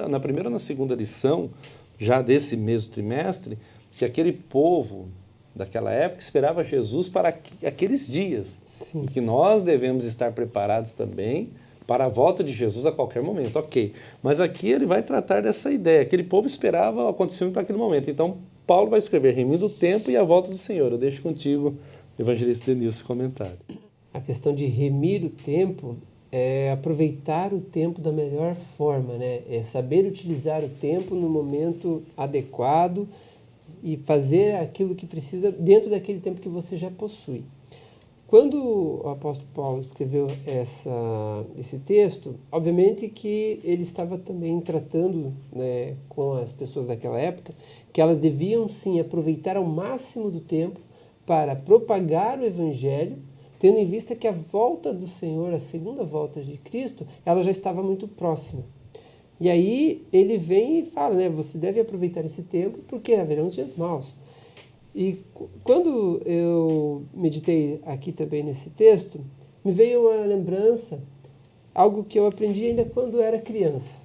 na primeira ou na segunda lição, já desse mesmo trimestre, que aquele povo daquela época esperava Jesus para aqueles dias. Sim. E que nós devemos estar preparados também para a volta de Jesus a qualquer momento. Ok, mas aqui ele vai tratar dessa ideia. Aquele povo esperava o acontecimento para aquele momento. Então, Paulo vai escrever remindo o tempo e a volta do Senhor. Eu deixo contigo, evangelista Denilson, esse comentário. A questão de remir o tempo é aproveitar o tempo da melhor forma, né? É saber utilizar o tempo no momento adequado e fazer aquilo que precisa dentro daquele tempo que você já possui. Quando o apóstolo Paulo escreveu esse texto, obviamente que ele estava também tratando, né, com as pessoas daquela época, que elas deviam sim aproveitar ao máximo do tempo para propagar o evangelho, tendo em vista que a volta do Senhor, a segunda volta de Cristo, ela já estava muito próxima. E aí ele vem e fala, né, você deve aproveitar esse tempo porque haverão dias maus. E quando eu meditei aqui também nesse texto, me veio uma lembrança, algo que eu aprendi ainda quando era criança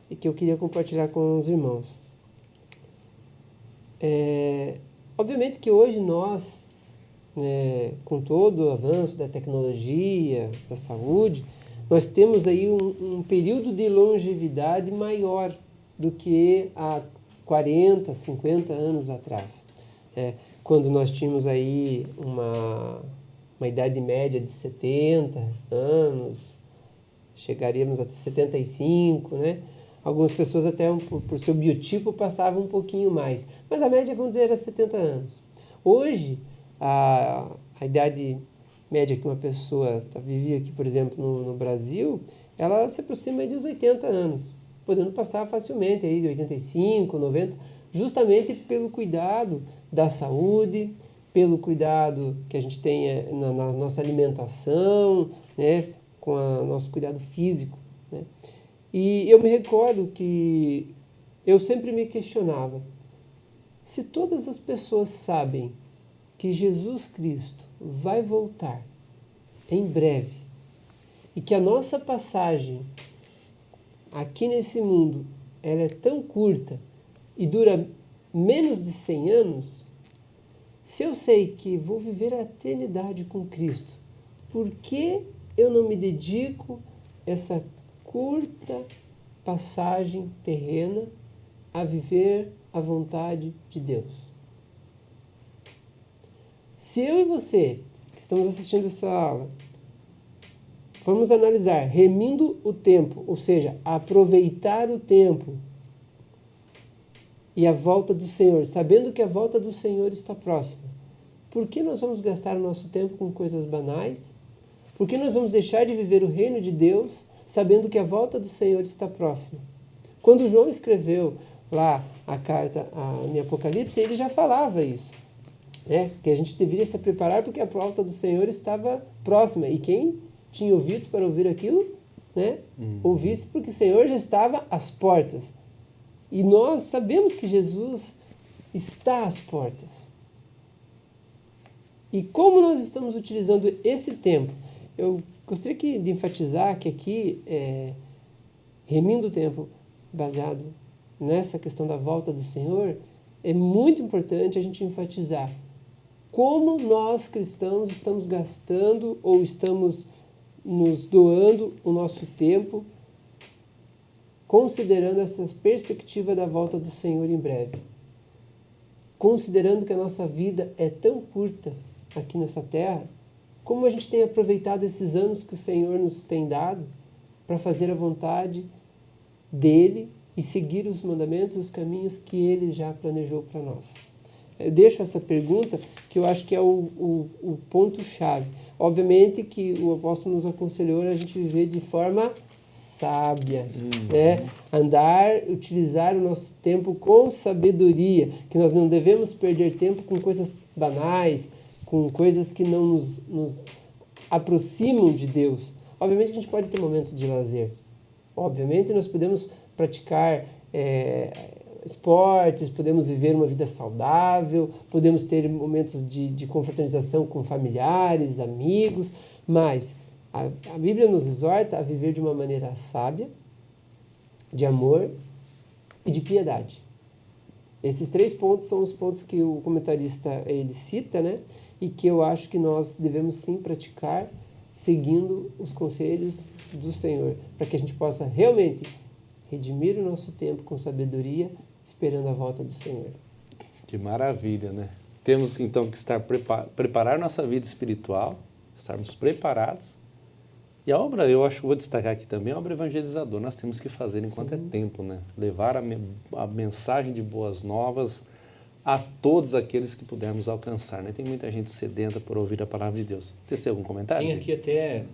e que eu queria compartilhar com os irmãos. Obviamente que hoje nós, com todo o avanço da tecnologia, da saúde, nós temos aí um período de longevidade maior do que há 40, 50 anos atrás. Quando nós tínhamos aí uma idade média de 70 anos, chegaríamos até 75, né? Algumas pessoas até por seu biotipo passavam um pouquinho mais, mas a média, vamos dizer, era 70 anos. Hoje, a idade média que uma pessoa vivia aqui, por exemplo, no Brasil, ela se aproxima de uns 80 anos, podendo passar facilmente aí de 85, 90, justamente pelo cuidado da saúde, pelo cuidado que a gente tem na nossa alimentação, né, com o nosso cuidado físico, né? E eu me recordo que eu sempre me questionava, se todas as pessoas sabem que Jesus Cristo vai voltar em breve e que a nossa passagem aqui nesse mundo ela é tão curta e dura menos de 100 anos, se eu sei que vou viver a eternidade com Cristo, por que eu não me dedico essa curta passagem terrena a viver a vontade de Deus? Se eu e você, que estamos assistindo essa aula, formos analisar remindo o tempo, ou seja, aproveitar o tempo e a volta do Senhor, sabendo que a volta do Senhor está próxima, por que nós vamos gastar o nosso tempo com coisas banais? Por que nós vamos deixar de viver o reino de Deus, sabendo que a volta do Senhor está próxima? Quando João escreveu lá a carta em Apocalipse, ele já falava isso, né? Que a gente deveria se preparar porque a volta do Senhor estava próxima. E quem tinha ouvidos para ouvir aquilo, né? Ouvisse, porque o Senhor já estava às portas. E nós sabemos que Jesus está às portas. E como nós estamos utilizando esse tempo? Eu gostaria de enfatizar que aqui, remindo o tempo baseado nessa questão da volta do Senhor, é muito importante a gente enfatizar como nós cristãos estamos gastando ou estamos nos doando o nosso tempo, considerando essa perspectiva da volta do Senhor em breve. Considerando que a nossa vida é tão curta aqui nessa terra, como a gente tem aproveitado esses anos que o Senhor nos tem dado para fazer a vontade dEle e seguir os mandamentos e os caminhos que Ele já planejou para nós. Eu deixo essa pergunta que eu acho que é o ponto-chave. Obviamente que o apóstolo nos aconselhou a gente viver de forma sábia, né? Utilizar o nosso tempo com sabedoria, que nós não devemos perder tempo com coisas banais, com coisas que não nos aproximam de Deus. Obviamente que a gente pode ter momentos de lazer. Obviamente nós podemos praticar esportes, podemos viver uma vida saudável, podemos ter momentos de confraternização com familiares, amigos, mas A Bíblia nos exorta a viver de uma maneira sábia, de amor e de piedade. Esses 3 pontos são os pontos que o comentarista ele cita, né? E que eu acho que nós devemos sim praticar seguindo os conselhos do Senhor, para que a gente possa realmente redimir o nosso tempo com sabedoria, esperando a volta do Senhor. Que maravilha, né? Temos então que estar preparar nossa vida espiritual, estarmos preparados. E a obra, eu acho que vou destacar aqui também, a obra evangelizadora, nós temos que fazer enquanto é tempo, né? Levar a mensagem de boas novas a todos aqueles que pudermos alcançar, né? Tem muita gente sedenta por ouvir a palavra de Deus. Tem algum comentário? Tem aqui até,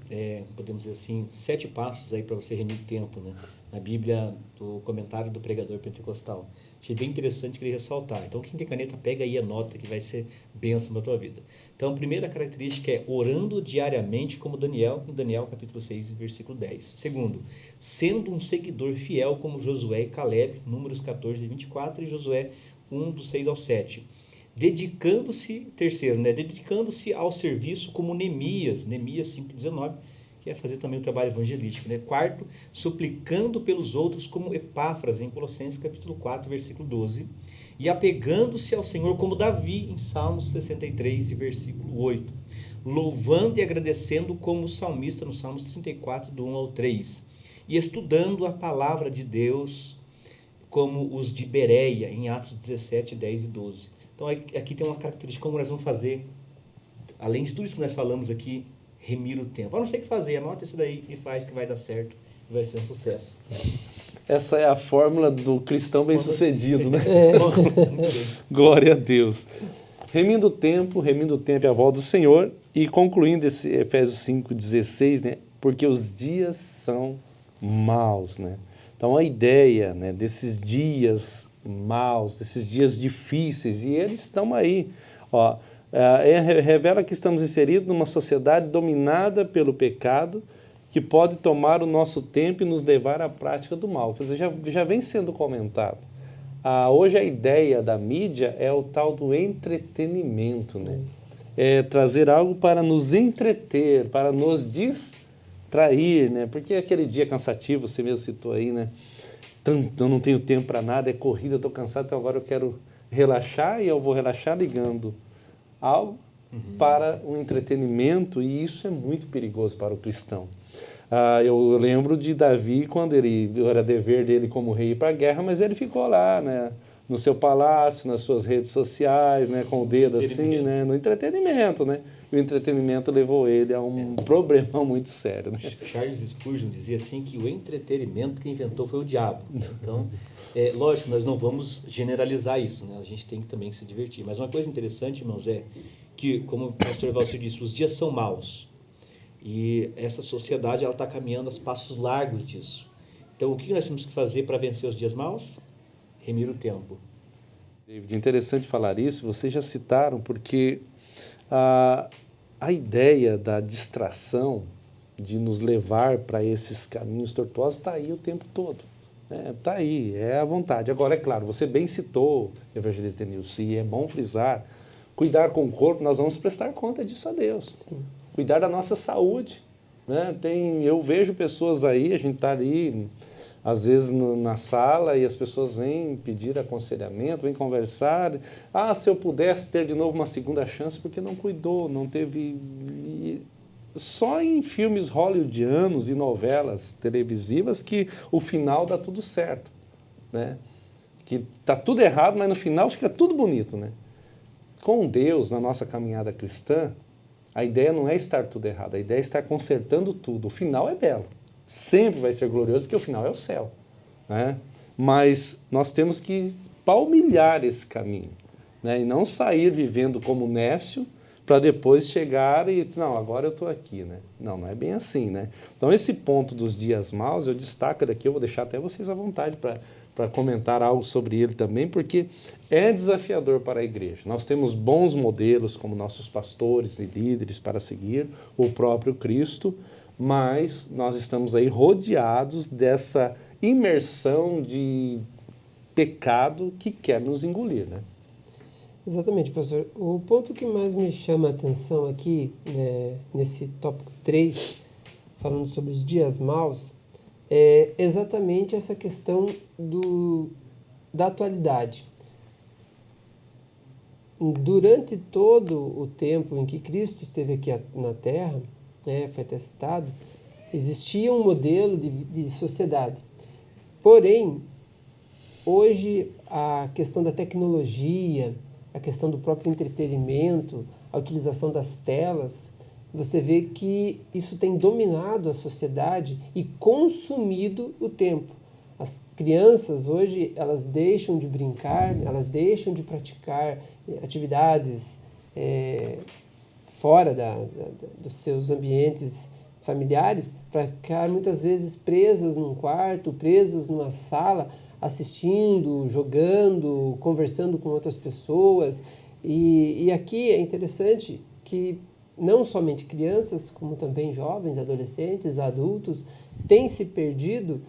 podemos dizer assim, 7 passos aí para você remir tempo, né? Na Bíblia, do comentário do pregador pentecostal. Achei bem interessante, queria ressaltar. Então, quem tem caneta, pega aí a nota que vai ser bênção para a tua vida. Então, a primeira característica é orando diariamente como Daniel, em Daniel capítulo 6, versículo 10. Segundo, sendo um seguidor fiel como Josué e Caleb, Números 14 e 24, e Josué 1, do 6 ao 7. Dedicando-se, terceiro, né? Dedicando-se ao serviço como Neemias 5, 19, que é fazer também o trabalho evangelístico, né? Quarto, suplicando pelos outros como Epáfras, em Colossenses capítulo 4, versículo 12, e apegando-se ao Senhor como Davi, em Salmos 63, versículo 8, louvando e agradecendo como salmista, no Salmos 34, do 1 ao 3, e estudando a palavra de Deus como os de Bereia, em Atos 17, 10 e 12. Então aqui tem uma característica, como nós vamos fazer, além de tudo isso que nós falamos aqui, remir o tempo. Não sei o que fazer, anota isso daí e faz que vai dar certo e vai ser um sucesso. Essa é a fórmula do cristão bem-sucedido, né? Glória a Deus. Remindo o tempo é a volta do Senhor. E concluindo esse Efésios 5,16, né? Porque os dias são maus, né? Então a ideia, né, desses dias maus, desses dias difíceis, e eles estão aí, ó, revela que estamos inseridos numa sociedade dominada pelo pecado, que pode tomar o nosso tempo e nos levar à prática do mal. Quer dizer, já vem sendo comentado. Hoje a ideia da mídia é o tal do entretenimento, né? É trazer algo para nos entreter, para nos distrair, né? Porque aquele dia cansativo, você mesmo citou aí, né? Eu não tenho tempo para nada, é corrida, eu estou cansado, então agora eu quero relaxar e eu vou relaxar ligando algo para o entretenimento, e isso é muito perigoso para o cristão. Eu lembro de Davi, quando era dever dele como rei ir para a guerra, mas ele ficou lá, né, no seu palácio, nas suas redes sociais, né, com o dedo assim, né, no entretenimento, né? E o entretenimento levou ele a um problema muito sério, né? Charles Spurgeon dizia assim que o entretenimento que inventou foi o diabo. Então, lógico, nós não vamos generalizar isso, né? A gente tem que também se divertir. Mas uma coisa interessante, irmãos, é que, como o pastor Valcir disse, os dias são maus. E essa sociedade está caminhando a passos largos disso. Então, o que nós temos que fazer para vencer os dias maus? Remir o tempo. David, interessante falar isso, vocês já citaram, porque a ideia da distração, de nos levar para esses caminhos tortuosos, está aí o tempo todo. Está aí, é a vontade. Agora, é claro, você bem citou, evangelista Denilson, e é bom frisar, cuidar com o corpo, nós vamos prestar conta disso a Deus. Sim. Cuidar da nossa saúde, né? Eu vejo pessoas aí, a gente está ali, às vezes na sala, e as pessoas vêm pedir aconselhamento, vêm conversar. Se eu pudesse ter de novo uma segunda chance, porque não cuidou, não teve... Só em filmes hollywoodianos e novelas televisivas que o final dá tudo certo, né? Que está tudo errado, mas no final fica tudo bonito, né? Com Deus, na nossa caminhada cristã, a ideia não é estar tudo errado, a ideia é estar consertando tudo. O final é belo, sempre vai ser glorioso, porque o final é o céu, né? Mas nós temos que palmilhar esse caminho, né? E não sair vivendo como nécio, para depois chegar e, não, agora eu estou aqui, né? Não é bem assim, né? Então, esse ponto dos dias maus, eu destaco daqui, eu vou deixar até vocês à vontade para comentar algo sobre ele também, porque é desafiador para a igreja. Nós temos bons modelos, como nossos pastores e líderes para seguir, o próprio Cristo, mas nós estamos aí rodeados dessa imersão de pecado que quer nos engolir, né? Exatamente, pastor. O ponto que mais me chama a atenção aqui, nesse tópico 3, falando sobre os dias maus, é exatamente essa questão da atualidade. Durante todo o tempo em que Cristo esteve aqui na Terra, foi até citado, existia um modelo de sociedade. Porém, hoje a questão da tecnologia, a questão do próprio entretenimento, a utilização das telas, você vê que isso tem dominado a sociedade e consumido o tempo. As crianças hoje, elas deixam de brincar, elas deixam de praticar atividades fora dos seus ambientes familiares para ficar muitas vezes presas num quarto, presas numa sala, assistindo, jogando, conversando com outras pessoas. E aqui é interessante que não somente crianças, como também jovens, adolescentes, adultos, têm se perdido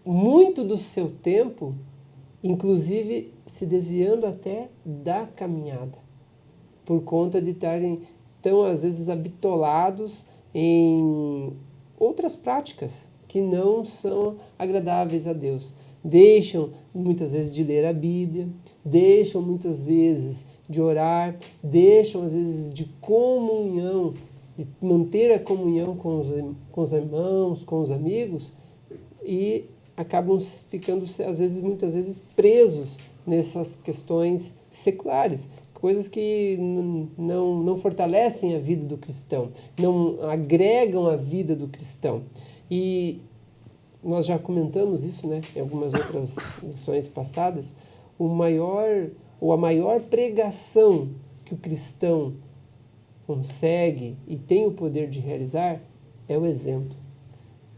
muito do seu tempo, inclusive se desviando até da caminhada, por conta de estarem tão, às vezes, habitolados em outras práticas que não são agradáveis a Deus. Deixam, muitas vezes, de ler a Bíblia, deixam, muitas vezes, de orar, deixam, às vezes, de comunhão, de manter a comunhão com os irmãos, com os amigos, e acabam ficando, às vezes, muitas vezes, presos nessas questões seculares, coisas que não fortalecem a vida do cristão, não agregam a vida do cristão. E nós já comentamos isso, em algumas outras lições passadas, a maior pregação que o cristão consegue e tem o poder de realizar é o exemplo.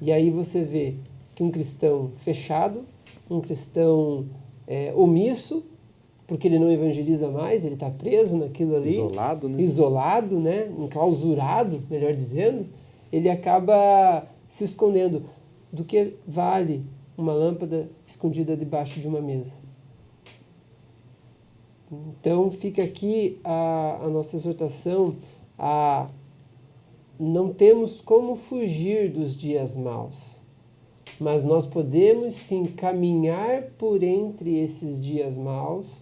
E aí você vê que um cristão fechado, um cristão omisso, porque ele não evangeliza mais, ele está preso naquilo ali. Isolado, enclausurado, melhor dizendo, ele acaba se escondendo. Do que vale uma lâmpada escondida debaixo de uma mesa? Então fica aqui a nossa exortação a não temos como fugir dos dias maus, mas nós podemos sim caminhar por entre esses dias maus,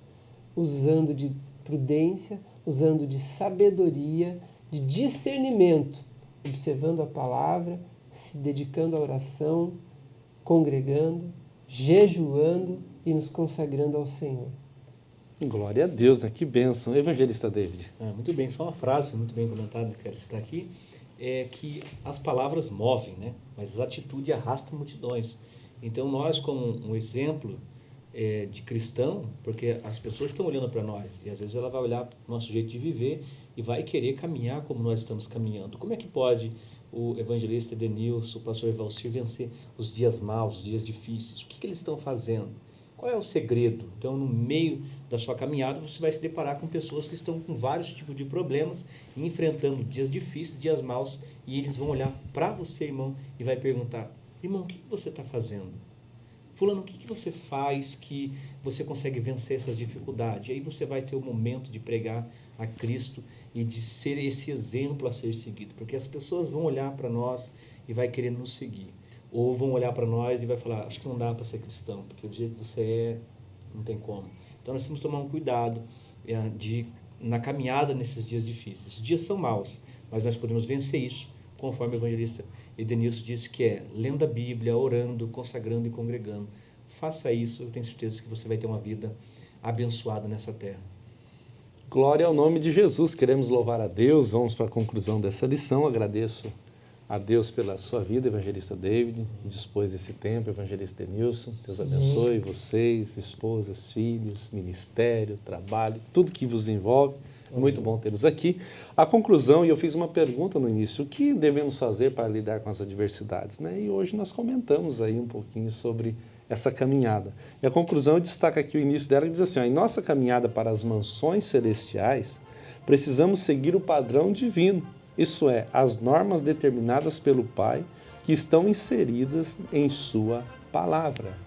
usando de prudência, usando de sabedoria, de discernimento, observando a palavra, se dedicando à oração, congregando, jejuando e nos consagrando ao Senhor. Glória a Deus, que bênção. Evangelista David. Muito bem, só uma frase muito bem comentada que eu quero citar aqui, é que as palavras movem, mas a atitude arrasta multidões. Então nós, como um exemplo de cristão, porque as pessoas estão olhando para nós, e às vezes ela vai olhar para o nosso jeito de viver e vai querer caminhar como nós estamos caminhando. Como é que pode o evangelista Edenilson, o pastor Valcir vencer os dias maus, os dias difíceis? O que eles estão fazendo? Qual é o segredo? Então, no meio da sua caminhada, você vai se deparar com pessoas que estão com vários tipos de problemas, enfrentando dias difíceis, dias maus, e eles vão olhar para você, irmão, e vai perguntar: irmão, o que você está fazendo? Fulano, o que você faz que você consegue vencer essas dificuldades? E aí você vai ter o momento de pregar a Cristo e de ser esse exemplo a ser seguido, porque as pessoas vão olhar para nós e vai querer nos seguir, ou vão olhar para nós e vai falar: acho que não dá para ser cristão, porque do jeito que você é, não tem como. Então nós temos que tomar um cuidado na caminhada nesses dias difíceis. Os dias são maus, mas nós podemos vencer isso, conforme o evangelista Edenilson disse, que é lendo a Bíblia, orando, consagrando e congregando. Faça isso, eu tenho certeza que você vai ter uma vida abençoada nessa terra. Glória ao nome de Jesus. Queremos louvar a Deus. Vamos para a conclusão dessa lição. Agradeço a Deus pela sua vida, evangelista David, dispôs esse tempo, evangelista Edenilson. Deus abençoe vocês, esposas, filhos, ministério, trabalho, tudo que vos envolve. Muito bom tê-los aqui. A conclusão, e eu fiz uma pergunta no início: o que devemos fazer para lidar com as adversidades? E hoje nós comentamos aí um pouquinho sobre essa caminhada. E a conclusão destaca aqui o início dela, que diz assim: em nossa caminhada para as mansões celestiais, precisamos seguir o padrão divino, isso é, as normas determinadas pelo Pai, que estão inseridas em sua palavra.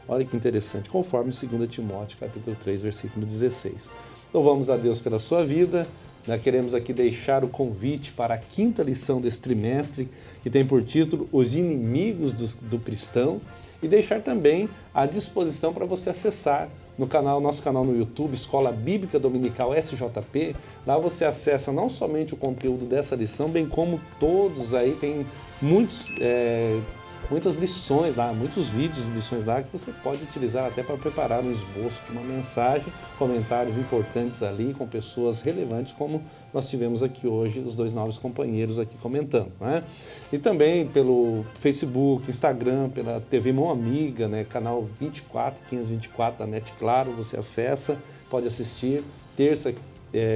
Olha que interessante, conforme 2 Timóteo, capítulo 3, versículo 16. Louvamos a Deus pela sua vida, Nós queremos aqui deixar o convite para a 5ª lição desse trimestre, que tem por título Os Inimigos do Cristão, e deixar também à disposição para você acessar no nosso canal no YouTube, Escola Bíblica Dominical SJP. Lá você acessa não somente o conteúdo dessa lição, bem como todos aí, tem muitas lições lá, muitos vídeos e lições lá que você pode utilizar até para preparar um esboço de uma mensagem, comentários importantes ali com pessoas relevantes, como nós tivemos aqui hoje, os 2 novos companheiros aqui comentando, né? E também pelo Facebook, Instagram, pela TV Mão Amiga, né? Canal 1524 da NET Claro, você acessa, pode assistir,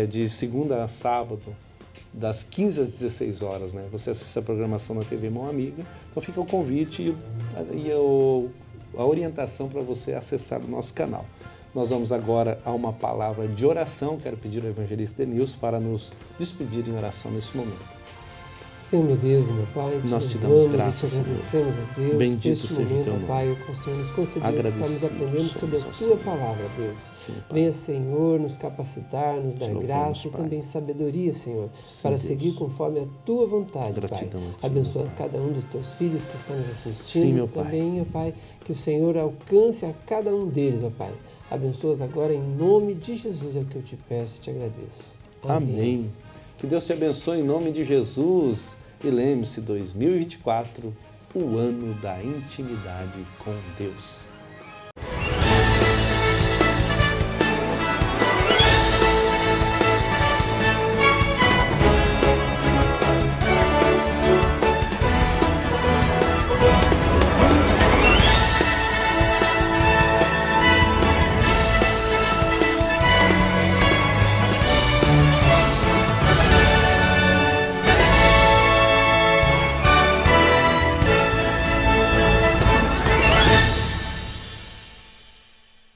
de segunda a sábado, das 15 às 16 horas, né? Você assiste a programação na TV Mão Amiga, então fica o convite e a orientação para você acessar o nosso canal. Nós vamos agora a uma palavra de oração. Quero pedir ao evangelista Denilson para nos despedir em oração nesse momento. Senhor, meu Deus e meu Pai, nós te damos graças, e te agradecemos, a Deus, bendito este seja momento, o teu nome. Pai, que o Senhor nos concedeu, estamos aprendendo sobre a Tua Senhor. palavra, Deus. Sim, Pai. Venha, Senhor, nos capacitar, nos dar louvamos, graça e Pai. também sabedoria, Senhor, Sim, para Deus. seguir conforme a Tua vontade, Gratidão Pai. a Ti, Abençoa meu Pai. cada um dos Teus filhos que estão nos assistindo. Sim, meu Pai. Também, ó Pai, que o Senhor alcance a cada um deles, ó Pai. Abençoa-os agora em nome de Jesus, é o que eu te peço e te agradeço. Amém. Que Deus te abençoe em nome de Jesus. E lembre-se, 2024, o ano da intimidade com Deus.